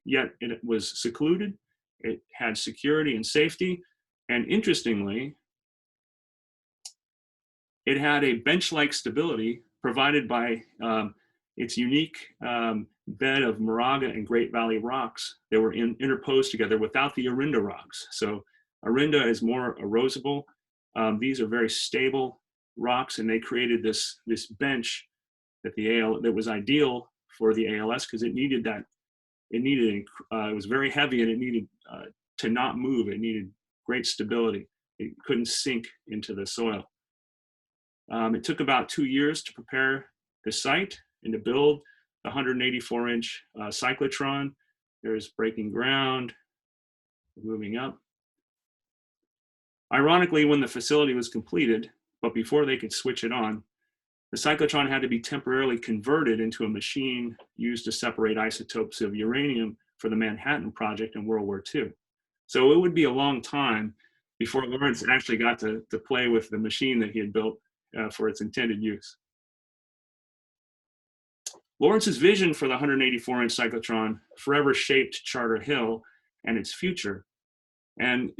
yet it was secluded. It had security and safety, and interestingly, it had a bench-like stability provided by its unique bed of Moraga and Great Valley rocks that were interposed together without the Orinda rocks. So Orinda is more erosible. These are very stable rocks, and they created this bench that that was ideal for the ALS because it needed that. It was very heavy, and it needed to not move. It needed great stability. It couldn't sink into the soil. It took about 2 years to prepare the site and to build the 184-inch cyclotron. There's breaking ground, moving up. Ironically, when the facility was completed, but before they could switch it on, the cyclotron had to be temporarily converted into a machine used to separate isotopes of uranium for the Manhattan Project in World War II. So it would be a long time before Lawrence actually got to play with the machine that he had built for its intended use. Lawrence's vision for the 184-inch cyclotron forever shaped Charter Hill and its future. And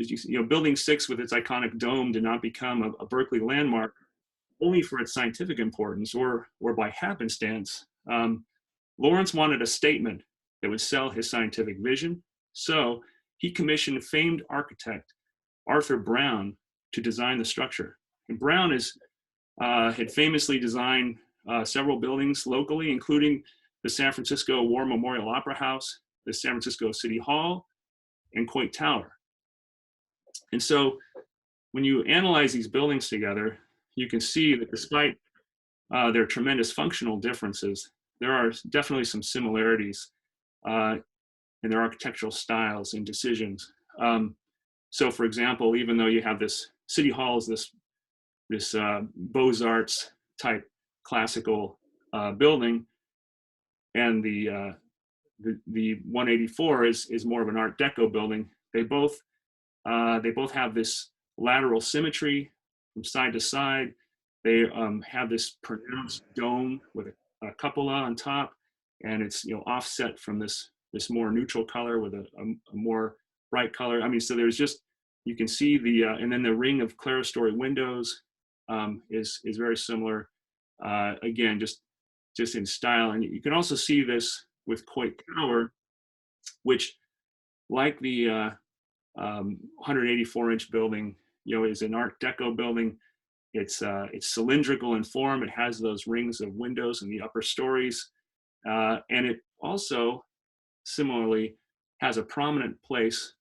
Building 6 with its iconic dome did not become a Berkeley landmark only for its scientific importance or by happenstance. Lawrence wanted a statement that would sell his scientific vision, so he commissioned famed architect Arthur Brown to design the structure. And Brown had famously designed several buildings locally, including the San Francisco War Memorial Opera House, the San Francisco City Hall, and Coit Tower. And so when you analyze these buildings together, you can see that despite their tremendous functional differences, there are definitely some similarities in their architectural styles and decisions. So for example, even though you have this City Hall is this Beaux-Arts type classical building, and the 184 is more of an Art Deco building. They both have this lateral symmetry from side to side. They have this pronounced dome with a cupola on top, and it's offset from this more neutral color with a more bright color. I mean, so there's just, you can see and then the ring of clerestory windows is very similar. Again, just in style. And you can also see this with Coit Tower, which, like the 184-inch building, is an Art Deco building. It's cylindrical in form. It has those rings of windows in the upper stories, and it also similarly has a prominent place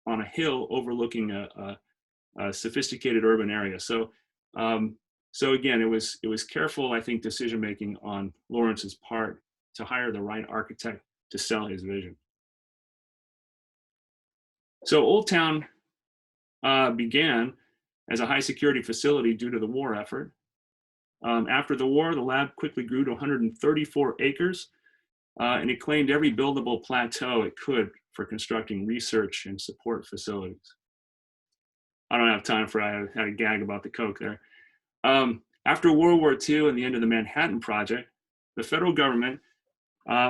on a hill overlooking a sophisticated urban area. So again, it was careful, I think, decision making on Lawrence's part to hire the right architect to sell his vision. So Old Town began as a high security facility due to the war effort. After the war, the lab quickly grew to 134 acres, and it claimed every buildable plateau it could for constructing research and support facilities. I don't have time for, I had a gag about the Coke there. After World War II and the end of the Manhattan Project, the federal government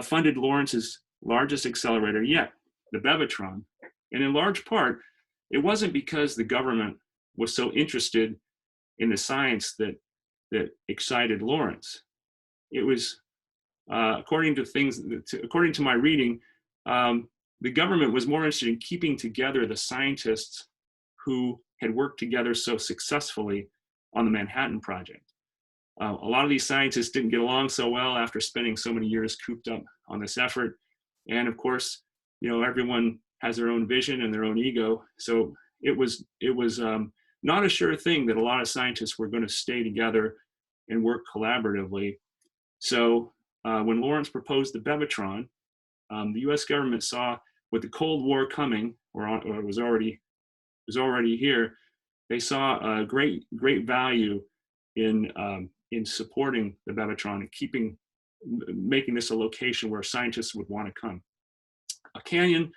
funded Lawrence's largest accelerator yet, the Bevatron. And in large part, it wasn't because the government was so interested in the science that excited Lawrence. It was, according to my reading, the government was more interested in keeping together the scientists who had worked together so successfully on the Manhattan Project. A lot of these scientists didn't get along so well after spending so many years cooped up on this effort. And of course, everyone has their own vision and their own ego. So it was not a sure thing that a lot of scientists were going to stay together and work collaboratively. So when Lawrence proposed the Bevatron, the U.S. government saw with the Cold War coming, or it was already here. They saw a great value in supporting the Bevatron and making this a location where scientists would want to come. A canyon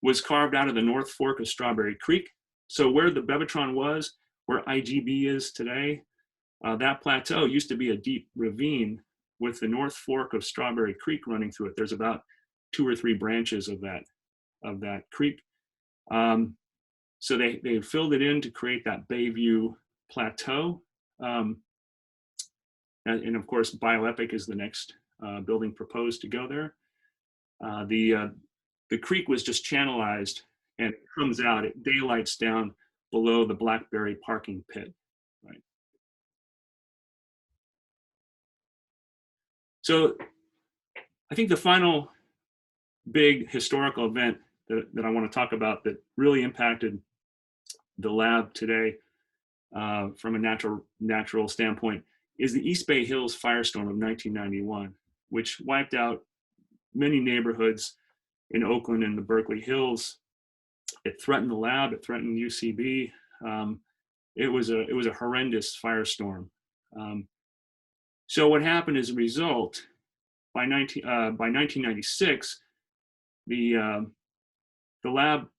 was carved out of the North Fork of Strawberry Creek. So where the Bevatron was, where IGB is today, that plateau used to be a deep ravine with the North Fork of Strawberry Creek running through it. There's about 2 or 3 branches of that creek. So they filled it in to create that Bayview Plateau. And of course, BioEpic is the next building proposed to go there. The creek was just channelized and it comes out, it daylights down below the Blackberry parking pit, right? So I think the final big historical event that I want to talk about that really impacted the lab today from a natural standpoint is the East Bay Hills firestorm of 1991, which wiped out many neighborhoods in Oakland and the Berkeley Hills. It threatened the lab, it threatened UCB. It was a horrendous firestorm. So what happened as a result, by 1996, the lab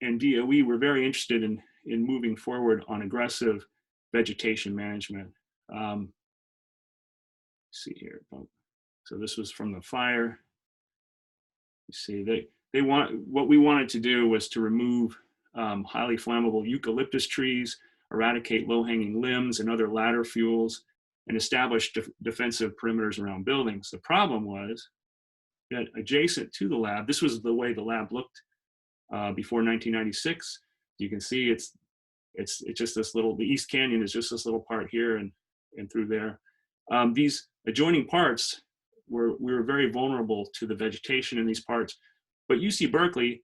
and DOE were very interested in moving forward on aggressive vegetation management. Let's see here. So this was from the fire. You see, what we wanted to do was to remove highly flammable eucalyptus trees, eradicate low-hanging limbs and other ladder fuels, and establish defensive perimeters around buildings. The problem was that adjacent to the lab, this was the way the lab looked before 1996. You can see it's just this little, the East Canyon is just this little part here and through there. These adjoining parts we were very vulnerable to the vegetation in these parts. But UC Berkeley,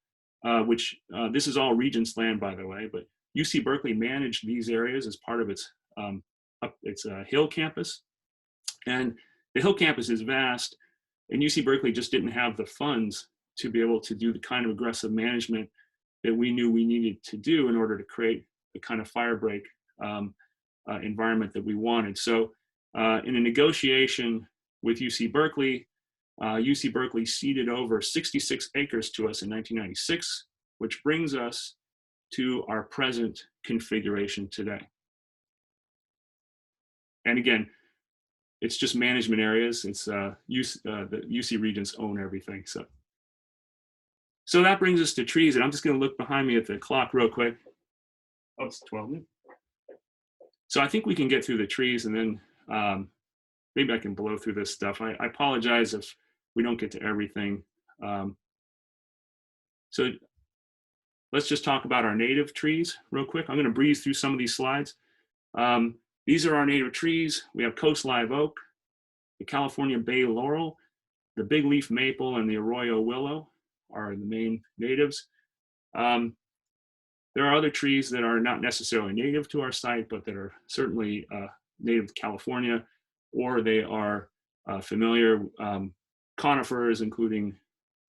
which this is all Regents land, by the way, but UC Berkeley managed these areas as part of its Hill campus. And the Hill campus is vast, and UC Berkeley just didn't have the funds to be able to do the kind of aggressive management that we knew we needed to do in order to create the kind of firebreak environment that we wanted. So in a negotiation with UC Berkeley ceded over 66 acres to us in 1996, which brings us to our present configuration today. And again, it's just management areas. It's the UC Regents own everything. So that brings us to trees, and I'm just going to look behind me at the clock real quick. Oh, it's 12 minutes. So I think we can get through the trees, and then maybe I can blow through this stuff. I apologize if we don't get to everything. So let's just talk about our native trees real quick. I'm going to breeze through some of these slides. These are our native trees. We have coast live oak, the California bay laurel, the big leaf maple, and the arroyo willow are the main natives. There are other trees that are not necessarily native to our site, but that are certainly native to California, or they are familiar conifers, including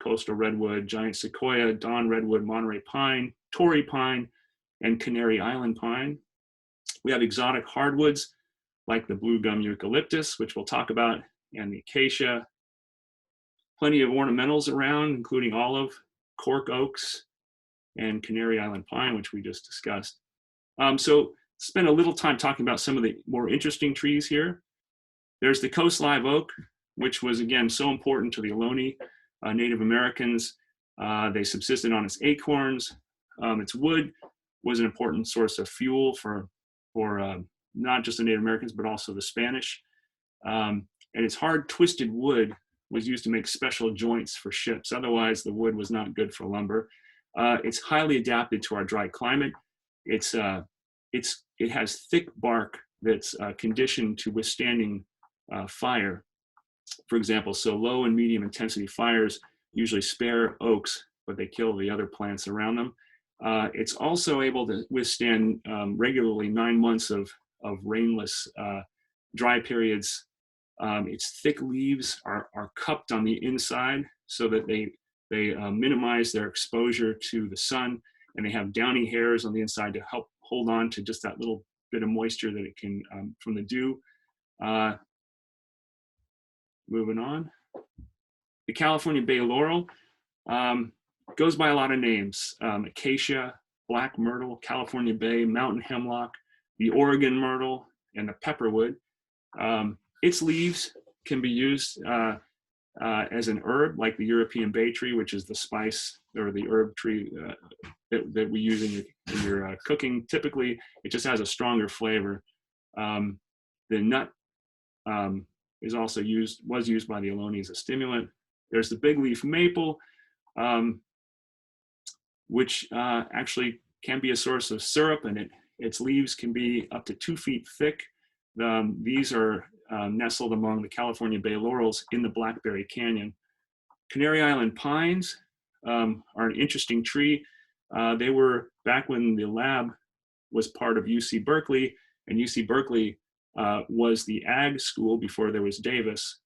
coastal redwood, giant sequoia, dawn redwood, Monterey pine, Torrey pine, and Canary Island pine. We have exotic hardwoods like the blue gum eucalyptus, which we'll talk about, and the acacia. Plenty of ornamentals around, including olive, cork oaks, and Canary Island pine, which we just discussed. So spend a little time talking about some of the more interesting trees here. There's the coast live oak, which was, again, so important to the Ohlone Native Americans. They subsisted on its acorns. Its wood was an important source of fuel for not just the Native Americans, but also the Spanish. And its hard, twisted wood was used to make special joints for ships. Otherwise, the wood was not good for lumber. It's highly adapted to our dry climate. It has thick bark that's conditioned to withstanding fire, for example. So low and medium intensity fires usually spare oaks, but they kill the other plants around them. It's also able to withstand regularly 9 months of rainless dry periods Its thick leaves are cupped on the inside so that they minimize their exposure to the sun, and they have downy hairs on the inside to help hold on to just that little bit of moisture that it can from the dew. Moving on. The California Bay Laurel goes by a lot of names. Acacia, black myrtle, California Bay, mountain hemlock, the Oregon myrtle, and the pepperwood. Its leaves can be used as an herb, like the European bay tree, which is the spice or the herb tree that we use in your cooking. Typically, it just has a stronger flavor. The nut was used by the Ohlone as a stimulant. There's the big leaf maple, which actually can be a source of syrup, and its leaves can be up to 2 feet thick. These are nestled among the California Bay laurels in the Blackberry Canyon. Canary Island pines are an interesting tree. They were, back when the lab was part of UC Berkeley, and UC Berkeley was the ag school before there was Davis.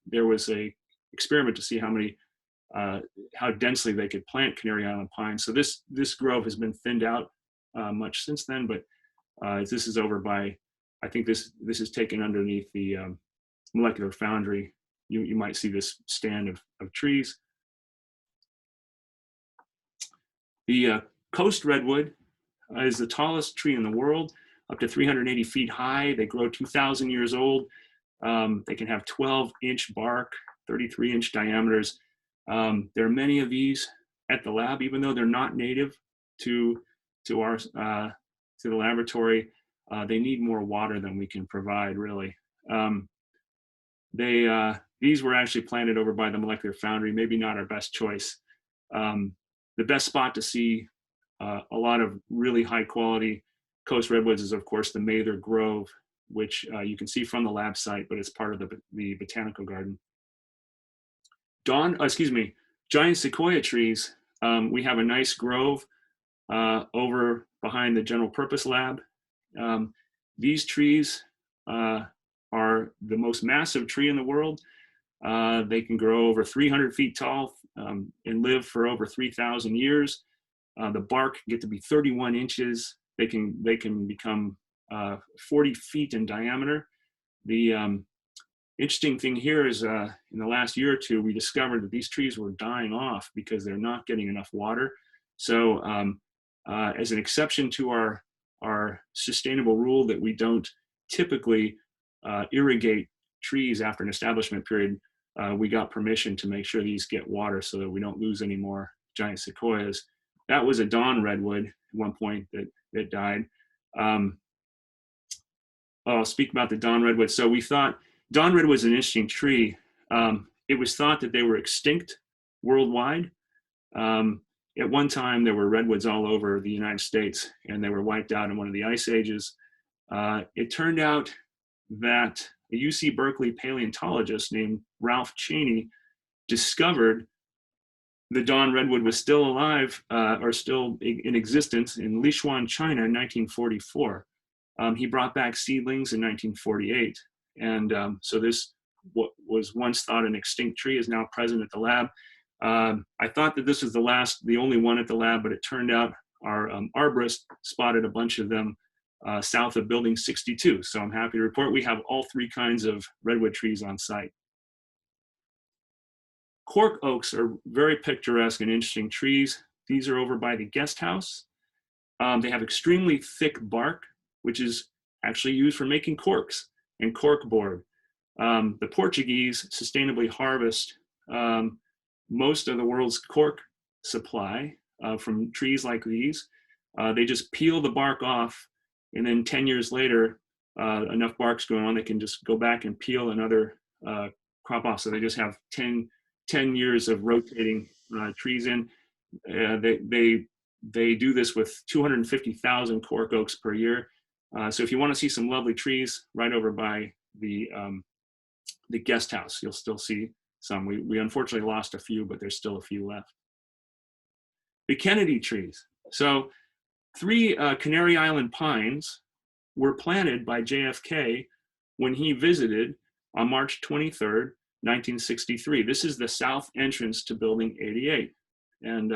There was a experiment to see how densely they could plant Canary Island pines. So this grove has been thinned out much since then, but this is over by, I think this is taken underneath the molecular foundry. You might see this stand of trees. The coast redwood is the tallest tree in the world, up to 380 feet high. They grow 2,000 years old. They can have 12-inch bark, 33-inch diameters. There are many of these at the lab, even though they're not native to the laboratory. They need more water than we can provide, really. These were actually planted over by the molecular foundry, maybe not our best choice. The best spot to see a lot of really high quality coast redwoods is, of course, the Mather Grove, which you can see from the lab site, but it's part of the botanical garden. Giant sequoia trees. We have a nice grove over behind the general purpose lab. These trees are the most massive tree in the world. They can grow over 300 feet tall and live for over 3,000 years. The bark can get to be 31 inches. They can become 40 feet in diameter. The interesting thing here is in the last year or two, we discovered that these trees were dying off because they're not getting enough water. So as an exception to our sustainable rule that we don't typically irrigate trees after an establishment period, we got permission to make sure these get water so that we don't lose any more giant sequoias. That was a dawn redwood at one point that died. I'll speak about the dawn redwood. So we thought dawn redwood was an interesting tree. It was thought that they were extinct worldwide. At one time, there were redwoods all over the United States, and they were wiped out in one of the ice ages. It turned out that a UC Berkeley paleontologist named Ralph Cheney discovered the dawn redwood was still alive or still in existence in Lichuan, China in 1944. He brought back seedlings in 1948. And so this, what was once thought an extinct tree, is now present at the lab. I thought that this was the only one at the lab, but it turned out our arborist spotted a bunch of them south of building 62. So I'm happy to report we have all three kinds of redwood trees on site. Cork oaks are very picturesque and interesting trees. These are over by the guest house. They have extremely thick bark, which is actually used for making corks and cork board. The Portuguese sustainably harvest most of the world's cork supply from trees like these. They just peel the bark off, and then 10 years later, enough bark's going on, they can just go back and peel another crop off. So they just have 10 years of rotating trees in. They do this with 250,000 cork oaks per year. So if you want to see some lovely trees right over by the guest house, you'll still see some. We unfortunately lost a few, but there's still a few left. The Kennedy trees. So 3 Canary Island pines were planted by JFK when he visited on March 23rd, 1963. This is the south entrance to Building 88. And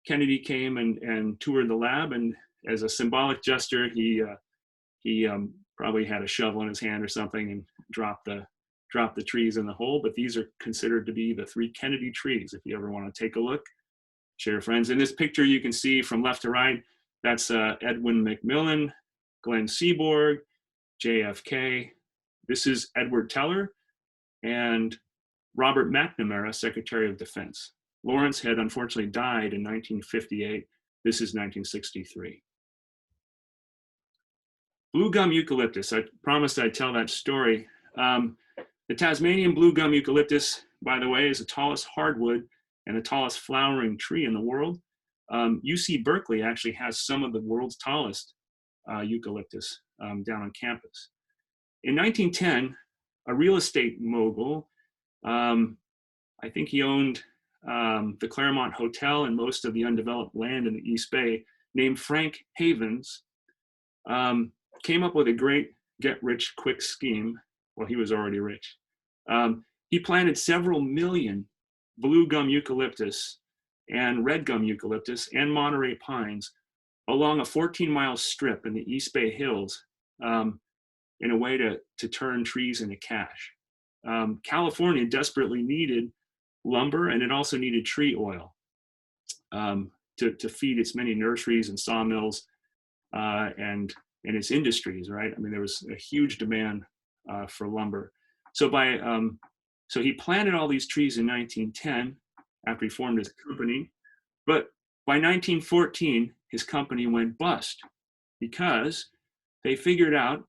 Kennedy came and toured the lab, and as a symbolic gesture, he probably had a shovel in his hand or something and dropped the trees in the hole. But these are considered to be the 3 Kennedy trees. If you ever want to take a look, share your friends. In this picture, you can see from left to right, that's Edwin McMillan, Glenn Seaborg, JFK. This is Edward Teller and Robert McNamara, Secretary of Defense. Lawrence had unfortunately died in 1958. This is 1963. Blue gum eucalyptus. I promised I'd tell that story. The Tasmanian blue gum eucalyptus, by the way, is the tallest hardwood and the tallest flowering tree in the world. UC Berkeley actually has some of the world's tallest eucalyptus down on campus. In 1910, a real estate mogul, I think he owned the Claremont Hotel and most of the undeveloped land in the East Bay, named Frank Havens, came up with a great get-rich-quick scheme. Well, he was already rich. He planted several million blue gum eucalyptus and red gum eucalyptus and Monterey pines along a 14-mile strip in the East Bay Hills in a way to turn trees into cash. California desperately needed lumber, and it also needed tree oil to feed its many nurseries and sawmills and its industries, right? I mean, there was a huge demand for lumber. So so he planted all these trees in 1910 after he formed his company, but by 1914, his company went bust because they figured out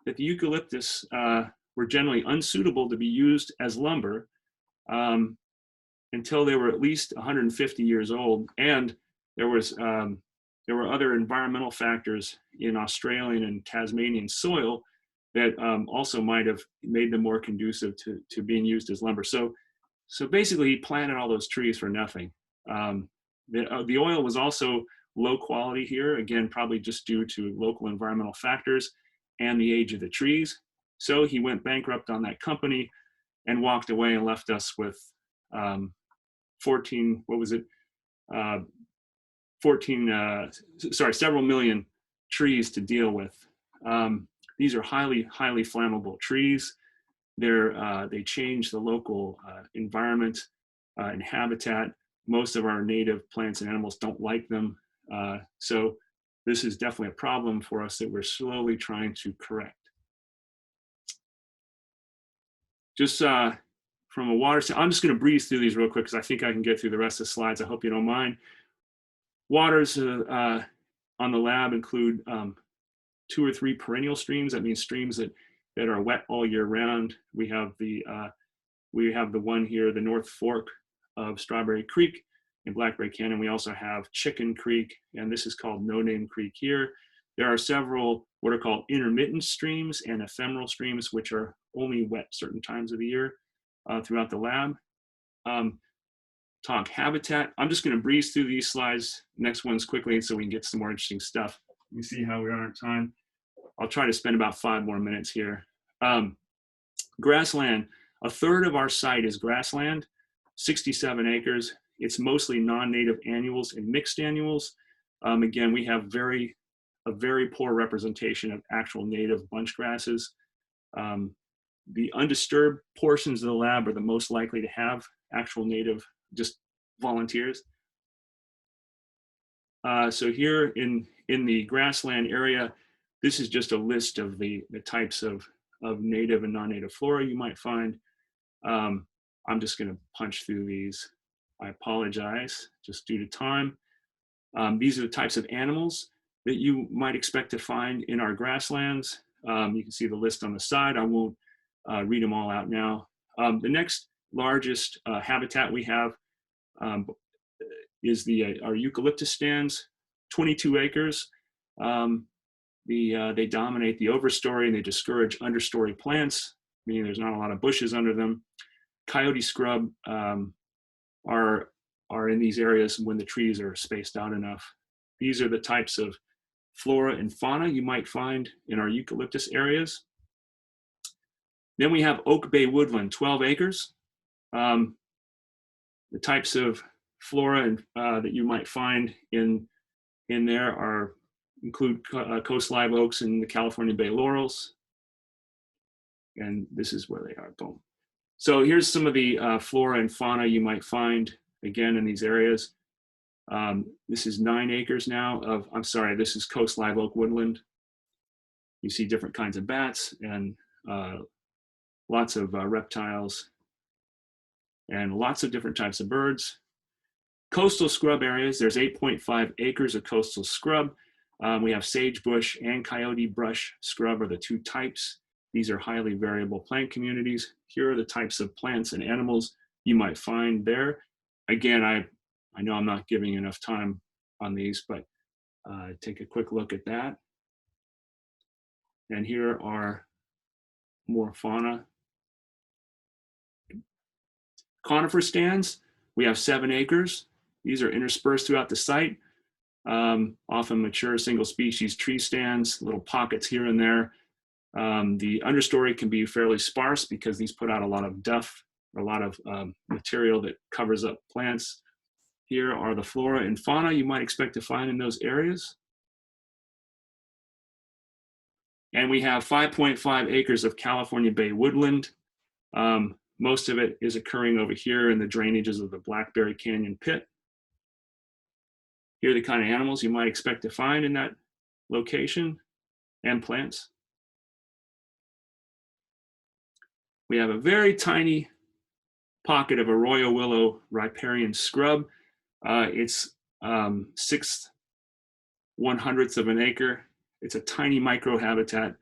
that the eucalyptus were generally unsuitable to be used as lumber until they were at least 150 years old. And there were other environmental factors in Australian and Tasmanian soil that also might have made them more conducive to being used as lumber. So basically, he planted all those trees for nothing. The oil was also low quality here, again, probably just due to local environmental factors and the age of the trees. So he went bankrupt on that company and walked away and left us with several million trees to deal with. These are highly flammable trees. They change the local environment and habitat. Most of our native plants and animals don't like them. So this is definitely a problem for us that we're slowly trying to correct. Just from a water standpoint, I'm just going to breeze through these real quick because I think I can get through the rest of the slides. I hope you don't mind. Waters on the lab include 2 or 3 perennial streams. That means streams that are wet all year round. We have the one here, the North Fork of Strawberry Creek in Blackberry Canyon. We also have Chicken Creek, and this is called No Name Creek here. There are several what are called intermittent streams and ephemeral streams, which are only wet certain times of the year throughout the lab. Talk habitat. I'm just going to breeze through these slides. Next ones quickly so we can get some more interesting stuff. Let me see how we are on time. I'll try to spend about 5 more minutes here. Grassland. A third of our site is grassland, 67 acres. It's mostly non-native annuals and mixed annuals. Again, we have a very poor representation of actual native bunch grasses. The undisturbed portions of the lab are the most likely to have actual native, just volunteers. So here in the grassland area, this is just a list of the types of native and non-native flora you might find. I'm just going to punch through these. I apologize, just due to time. These are the types of animals that you might expect to find in our grasslands. You can see the list on the side. I won't read them all out now. The next largest habitat we have is our eucalyptus stands, 22 acres. They dominate the overstory and they discourage understory plants, meaning there's not a lot of bushes under them. Coyote scrub are in these areas when the trees are spaced out enough. These are the types of flora and fauna you might find in our eucalyptus areas. Then we have Oak Bay woodland, 12 acres. The types of flora and, that you might find in there include coast live oaks and the California Bay laurels. And this is where they are, boom. So here's some of the flora and fauna you might find, again, in these areas. This is 9 acres now of, I'm sorry, this is coast live oak woodland. You see different kinds of bats and lots of reptiles and lots of different types of birds. Coastal scrub areas, there's 8.5 acres of coastal scrub. We have sagebush and coyote brush scrub are the 2 types. These are highly variable plant communities. Here are the types of plants and animals you might find there. Again, I know I'm not giving enough time on these, but take a quick look at that. And here are more fauna. Conifer stands, we have 7 acres. These are interspersed throughout the site. Often mature single species tree stands, little pockets here and there. The understory can be fairly sparse because these put out a lot of duff, a lot of material that covers up plants. Here are the flora and fauna you might expect to find in those areas. And we have 5.5 acres of California Bay woodland. Most of it is occurring over here in the drainages of the Blackberry Canyon pit. Here are the kind of animals you might expect to find in that location and plants. We have a very tiny pocket of arroyo willow riparian scrub. It's 6/100th of an acre. It's a tiny microhabitat,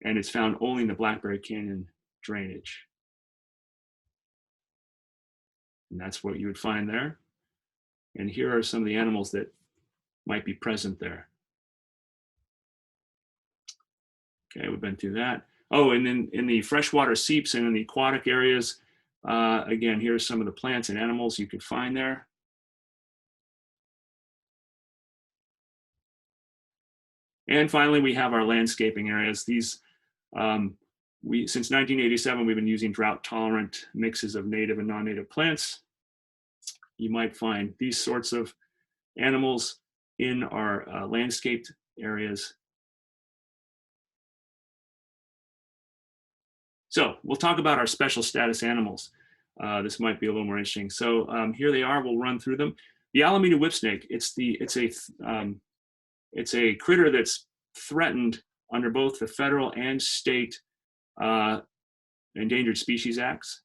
and it's found only in the Blackberry Canyon drainage. And that's what you would find there. And here are some of the animals that might be present there. Okay, we've been through that. Oh, and then in the freshwater seeps and in the aquatic areas, again, here's some of the plants and animals you could find there. And finally, we have our landscaping areas. These, since 1987, we've been using drought-tolerant mixes of native and non-native plants. You might find these sorts of animals in our landscaped areas. So we'll talk about our special status animals. This might be a little more interesting. So here they are. We'll run through them. The Alameda whipsnake. It's a critter that's threatened under both the federal and state Endangered Species Acts.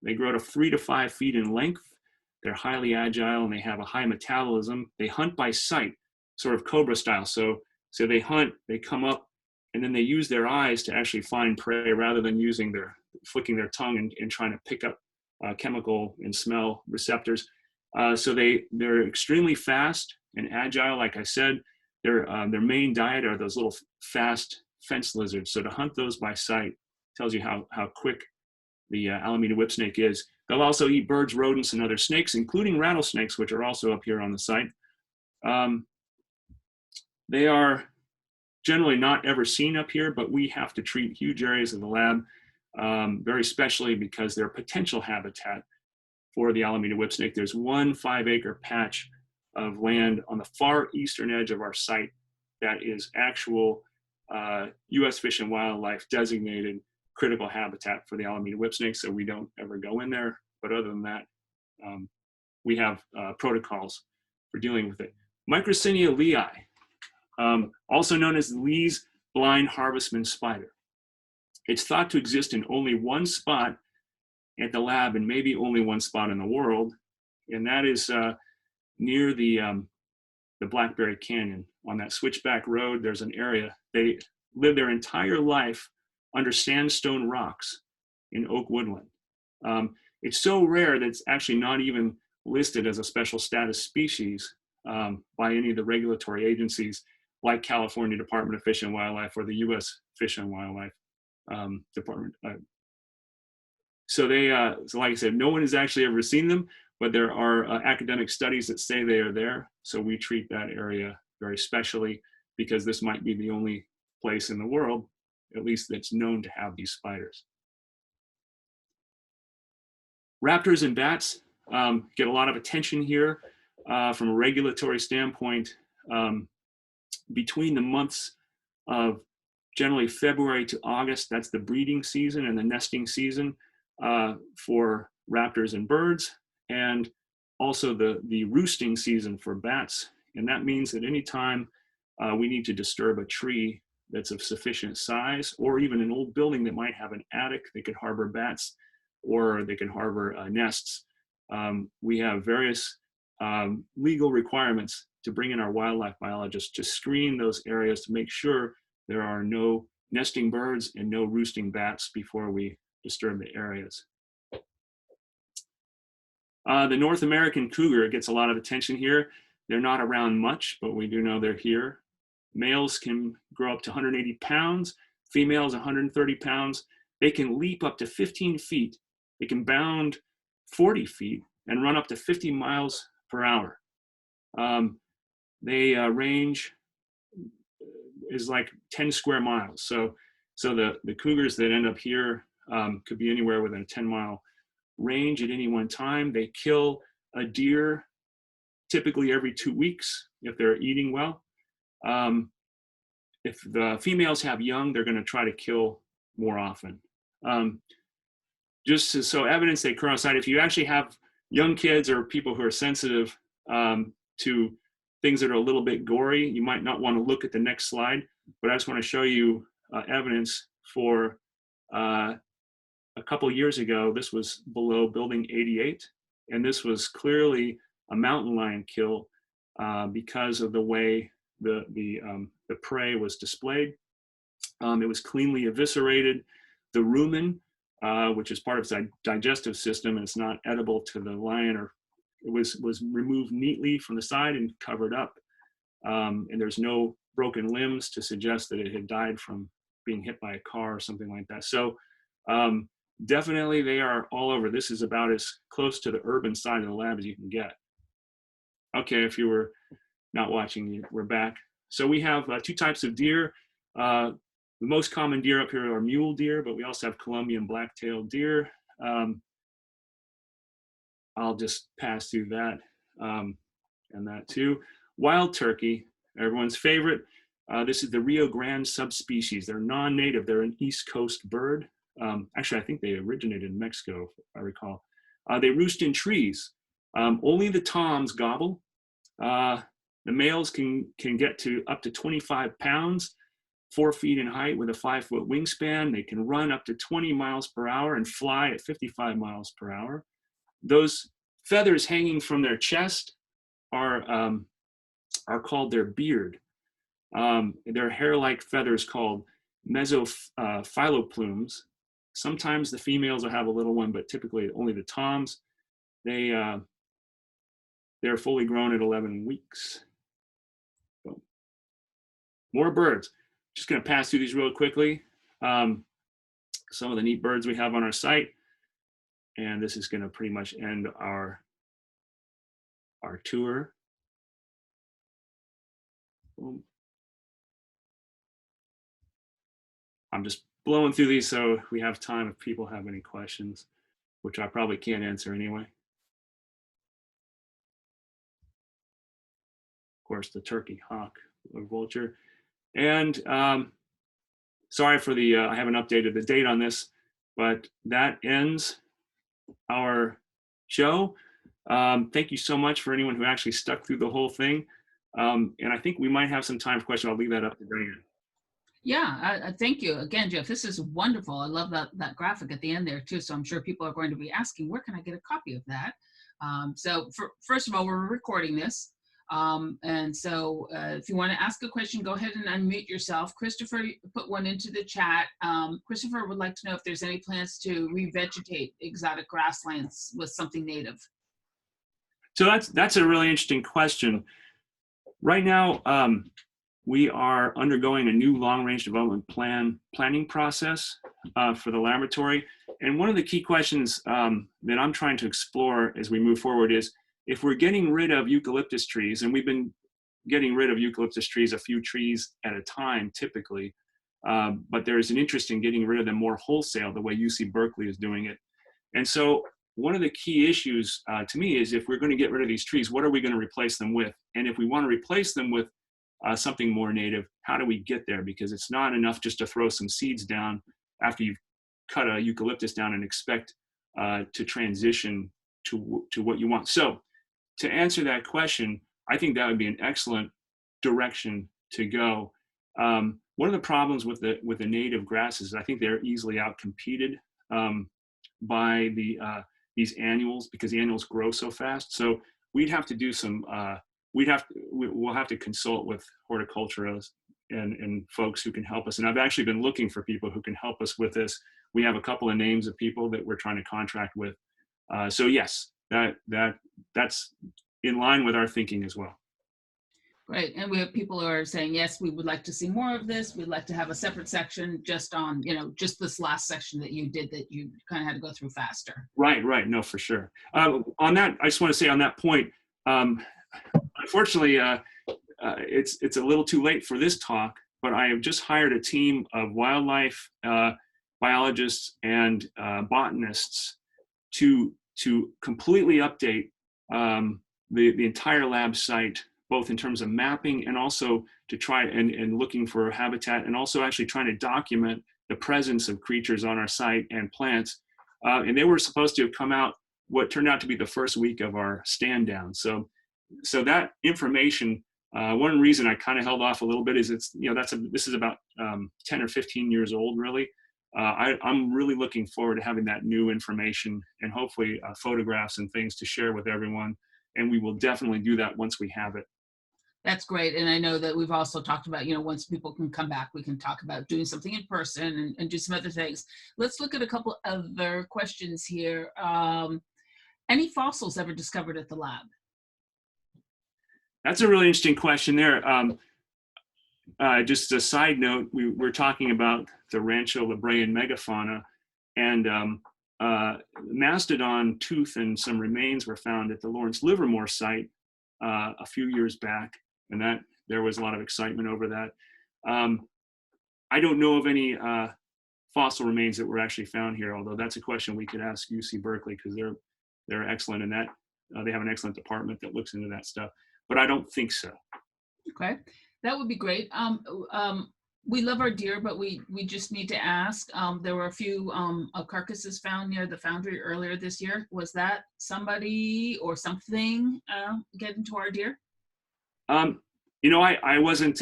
They grow to 3 to 5 feet in length. They're highly agile and they have a high metabolism. They hunt by sight, sort of cobra style. So they hunt, they come up, and then they use their eyes to actually find prey rather than flicking their tongue and trying to pick up chemical and smell receptors. So they're extremely fast and agile. Like I said, their main diet are those little fast fence lizards. So to hunt those by sight tells you how quick the Alameda whipsnake is. They'll also eat birds, rodents, and other snakes, including rattlesnakes, which are also up here on the site. They are generally not ever seen up here, but we have to treat huge areas of the lab very specially because they're a potential habitat for the Alameda whipsnake. There's 1 5-acre patch of land on the far eastern edge of our site that is actual U.S. Fish and Wildlife designated critical habitat for the Alameda whipsnake, so we don't ever go in there. But other than that, we have protocols for dealing with it. Microcinia leayi, also known as the Lee's blind harvestman spider. It's thought to exist in only 1 spot at the lab and maybe only 1 spot in the world, and that is near the Blackberry Canyon. On that switchback road, there's an area. They live their entire life under sandstone rocks in oak woodland. It's so rare that it's actually not even listed as a special status species by any of the regulatory agencies like California Department of Fish and Wildlife or the U.S. Fish and Wildlife Department. So like I said, no one has actually ever seen them, but there are academic studies that say they are there. So we treat that area very specially because this might be the only place in the world, at least that's known to have these spiders. Raptors and bats get a lot of attention here from a regulatory standpoint. Between the months of generally February to August, that's the breeding season and the nesting season for raptors and birds, and also the roosting season for bats. And that means that anytime we need to disturb a tree that's of sufficient size, or even an old building that might have an attic that could harbor bats, or they can harbor nests, we have various legal requirements to bring in our wildlife biologists to screen those areas to make sure there are no nesting birds and no roosting bats before we disturb the areas. The North American cougar gets a lot of attention here. They're not around much, but we do know they're here. Males can grow up to 180 pounds, females 130 pounds. They can leap up to 15 feet. They can bound 40 feet and run up to 50 miles per hour. They range is like 10 square miles. So the cougars that end up here could be anywhere within a 10-mile range at any one time. They kill a deer typically every 2 weeks if they're eating well. If the females have young, they're going to try to kill more often. So evidence they occur on site. If you actually have young kids or people who are sensitive to things that are a little bit gory, you might not want to look at the next slide, but I just want to show you evidence for a couple years ago. This was below building 88, and this was clearly a mountain lion kill because of the way the prey was displayed. It was cleanly eviscerated. The rumen, which is part of its digestive system, and it's not edible to the lion, or it was removed neatly from the side and covered up. And there's no broken limbs to suggest that it had died from being hit by a car or something like that. So definitely they are all over. This is about as close to the urban side of the lab as you can get. Okay, if you were not watching, we're back. So we have two types of deer. The most common deer up here are mule deer, but we also have Colombian black-tailed deer. I'll just pass through that and that too. Wild turkey, everyone's favorite. This is the Rio Grande subspecies. They're non-native. They're an East Coast bird. Actually, I think they originated in Mexico, if I recall. They roost in trees. Only the toms gobble. The males can get to up to 25 pounds, 4 feet in height with a 5-foot wingspan. They can run up to 20 miles per hour and fly at 55 miles per hour. Those feathers hanging from their chest are called their beard. They're hair-like feathers called mesophiloplumes. Sometimes the females will have a little one, but typically only the toms. They're fully grown at 11 weeks. So, more birds. Just going to pass through these real quickly. Some of the neat birds we have on our site. And this is going to pretty much end our tour. Boom. I'm just blowing through these so we have time if people have any questions, which I probably can't answer anyway. Of course, the turkey, hawk, or vulture. And sorry for the, I haven't updated the date on this, but that ends our show. Thank you so much for anyone who actually stuck through the whole thing. And I think we might have some time for questions. I'll leave that up to Diane. Yeah, thank you again, Jeff. This is wonderful. I love that graphic at the end there too. So I'm sure people are going to be asking, where can I get a copy of that? First of all, we're recording this. And so if you want to ask a question, go ahead and unmute yourself. Christopher put one into the chat. Christopher would like to know if there's any plans to revegetate exotic grasslands with something native. So that's a really interesting question. Right now, we are undergoing a new long-range development planning process for the laboratory. And one of the key questions that I'm trying to explore as we move forward is, if we're getting rid of eucalyptus trees, and we've been getting rid of eucalyptus trees, a few trees at a time typically, but there's an interest in getting rid of them more wholesale, the way UC Berkeley is doing it. And so one of the key issues to me is if we're going to get rid of these trees, what are we going to replace them with? And if we want to replace them with something more native, how do we get there? Because it's not enough just to throw some seeds down after you've cut a eucalyptus down and expect to transition to what you want. So to answer that question, I think that would be an excellent direction to go. One of the problems with the native grasses is I think they're easily outcompeted by these annuals, because the annuals grow so fast. So we'd have to do some, we'll have to consult with horticulturists and folks who can help us. And I've actually been looking for people who can help us with this. We have a couple of names of people that we're trying to contract with. So yes, that's in line with our thinking as well. Right, and we have people who are saying, yes, we would like to see more of this. We'd like to have a separate section just on, just this last section that you did that you kind of had to go through faster. Right, no, for sure. On that, I just want to say on that point, unfortunately, it's a little too late for this talk, but I have just hired a team of wildlife biologists and botanists to completely update the entire lab site, both in terms of mapping and also to try and looking for habitat, and also actually trying to document the presence of creatures on our site and plants. And they were supposed to have come out what turned out to be the first week of our stand down. So that information, one reason I kind of held off a little bit is this is about 10 or 15 years old, really. I'm really looking forward to having that new information and hopefully photographs and things to share with everyone. And we will definitely do that once we have it. That's great. And I know that we've also talked about, once people can come back, we can talk about doing something in person and do some other things. Let's look at a couple other questions here. Any fossils ever discovered at the lab? That's a really interesting question there. Just a side note, we're talking about the Rancho La Brea megafauna, and mastodon tooth and some remains were found at the Lawrence Livermore site a few years back, and that there was a lot of excitement over that. I don't know of any fossil remains that were actually found here, although that's a question we could ask UC Berkeley, because they're excellent in that. They have an excellent department that looks into that stuff, but I don't think so. Okay, that would be great. We love our deer, but we just need to ask. There were a few carcasses found near the foundry earlier this year. Was that somebody or something getting to our deer? I wasn't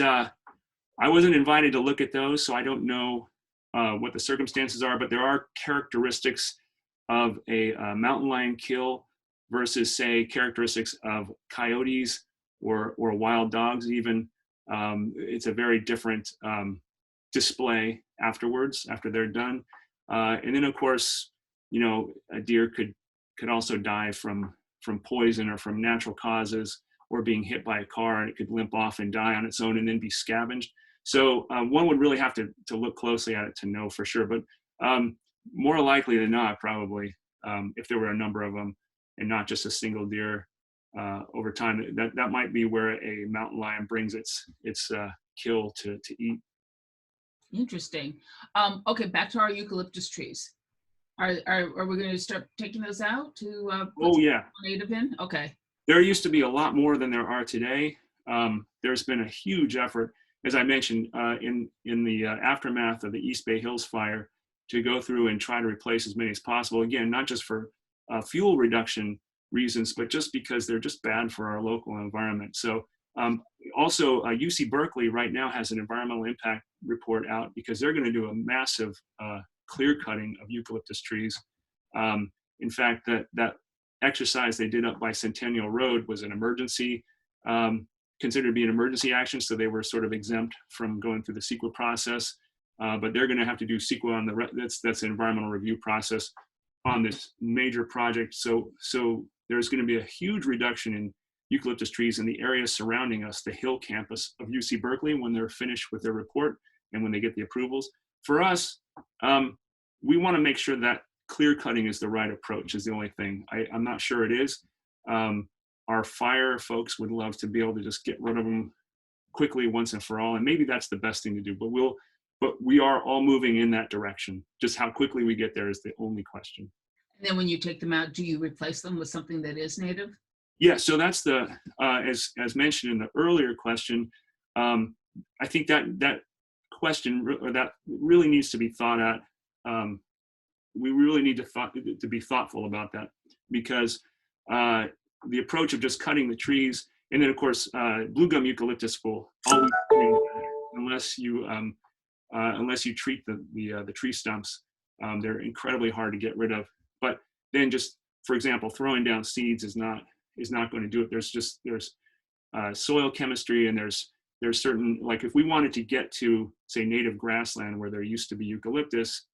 invited to look at those, so I don't know what the circumstances are. But there are characteristics of a mountain lion kill versus, say, characteristics of coyotes or wild dogs even. It's a very different display afterwards, after they're done. And then, of course, a deer could also die from poison or from natural causes, or being hit by a car, and it could limp off and die on its own and then be scavenged. So one would really have to look closely at it to know for sure. But more likely than not, probably, if there were a number of them and not just a single deer, over time, that might be where a mountain lion brings its kill to eat. Interesting. Okay, back to our eucalyptus trees. Are we going to start taking those out to oh yeah, native in? Okay. There used to be a lot more than there are today. There's been a huge effort, as I mentioned, in the aftermath of the East Bay Hills fire, to go through and try to replace as many as possible. Again, not just for fuel reduction reasons, but just because they're just bad for our local environment. So also UC Berkeley right now has an environmental impact report out, because they're going to do a massive clear cutting of eucalyptus trees. In fact, that exercise they did up by Centennial Road was an emergency, considered to be an emergency action, so they were sort of exempt from going through the CEQA process. But they're going to have to do CEQA on that's an environmental review process on this major project. So there's going to be a huge reduction in eucalyptus trees in the area surrounding us, the Hill campus of UC Berkeley, when they're finished with their report and when they get the approvals. For us, we want to make sure that clear cutting is the right approach, is the only thing. I'm not sure it is. Our fire folks would love to be able to just get rid of them quickly once and for all, and maybe that's the best thing to do, but we are all moving in that direction. Just how quickly we get there is the only question. And then when you take them out, do you replace them with something that is native? Yeah, so that's the, as mentioned in the earlier question, I think that question, or that really needs to be thought at. We really need to be thoughtful about that, because the approach of just cutting the trees, and then of course, blue gum eucalyptus will always remain unless you treat the tree stumps. They're incredibly hard to get rid of. But then just, for example, throwing down seeds is not going to do it. There's soil chemistry, and there's certain, like if we wanted to get to, say, native grassland where there used to be eucalyptus,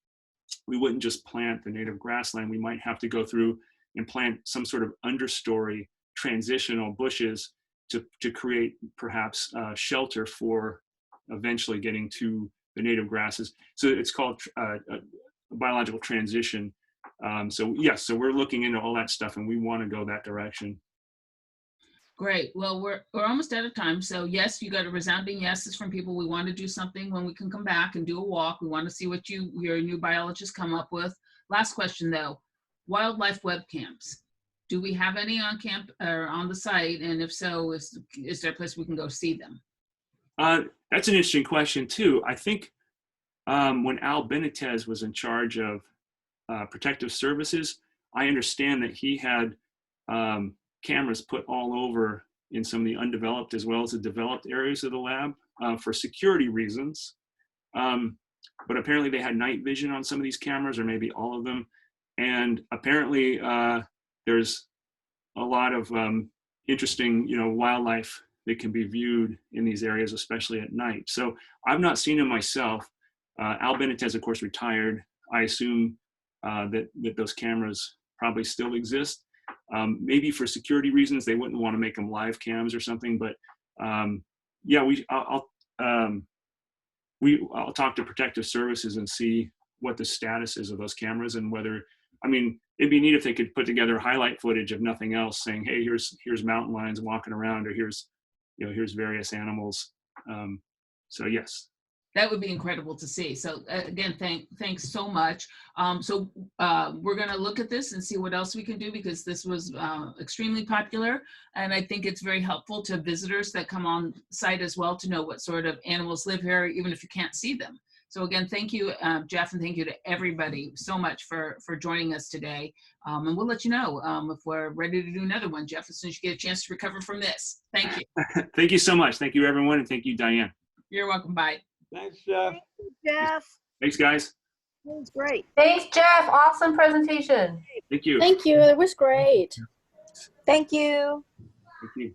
we wouldn't just plant the native grassland. We might have to go through and plant some sort of understory transitional bushes to create perhaps shelter for eventually getting to the native grasses. So it's called a biological transition. So yes, so we're looking into all that stuff, and we want to go that direction. Great. Well, we're almost out of time. So yes, you got a resounding yeses from people. We want to do something when we can come back and do a walk. We want to see what your new biologists come up with. Last question though, wildlife webcams. Do we have any on camp or on the site? And if so, is there a place we can go see them? That's an interesting question too. I think when Al Benitez was in charge of protective services, I understand that he had cameras put all over in some of the undeveloped as well as the developed areas of the lab for security reasons. But apparently they had night vision on some of these cameras, or maybe all of them. And apparently there's a lot of interesting, wildlife that can be viewed in these areas, especially at night. So I've not seen them myself. Al Benitez, of course, retired. I assume that those cameras probably still exist. Maybe for security reasons, they wouldn't want to make them live cams or something. But yeah, I'll talk to protective services and see what the status is of those cameras, and whether, I mean, it'd be neat if they could put together highlight footage of nothing else, saying, hey, here's mountain lions walking around, or here's various animals. So yes. That would be incredible to see. So again, thanks so much. So we're going to look at this and see what else we can do, because this was extremely popular. And I think it's very helpful to visitors that come on site as well to know what sort of animals live here, even if you can't see them. So again, thank you, Jeff, and thank you to everybody so much for joining us today. And we'll let you know if we're ready to do another one, Jeff, as soon as you get a chance to recover from this. Thank you. Thank you so much. Thank you, everyone. And thank you, Diane. You're welcome. Bye. Thanks, Jeff. Thank you, Jeff. Thanks, guys. That was great. Thanks, Jeff. Awesome presentation. Thank you. Thank you. It was great. Thank you. Thank you.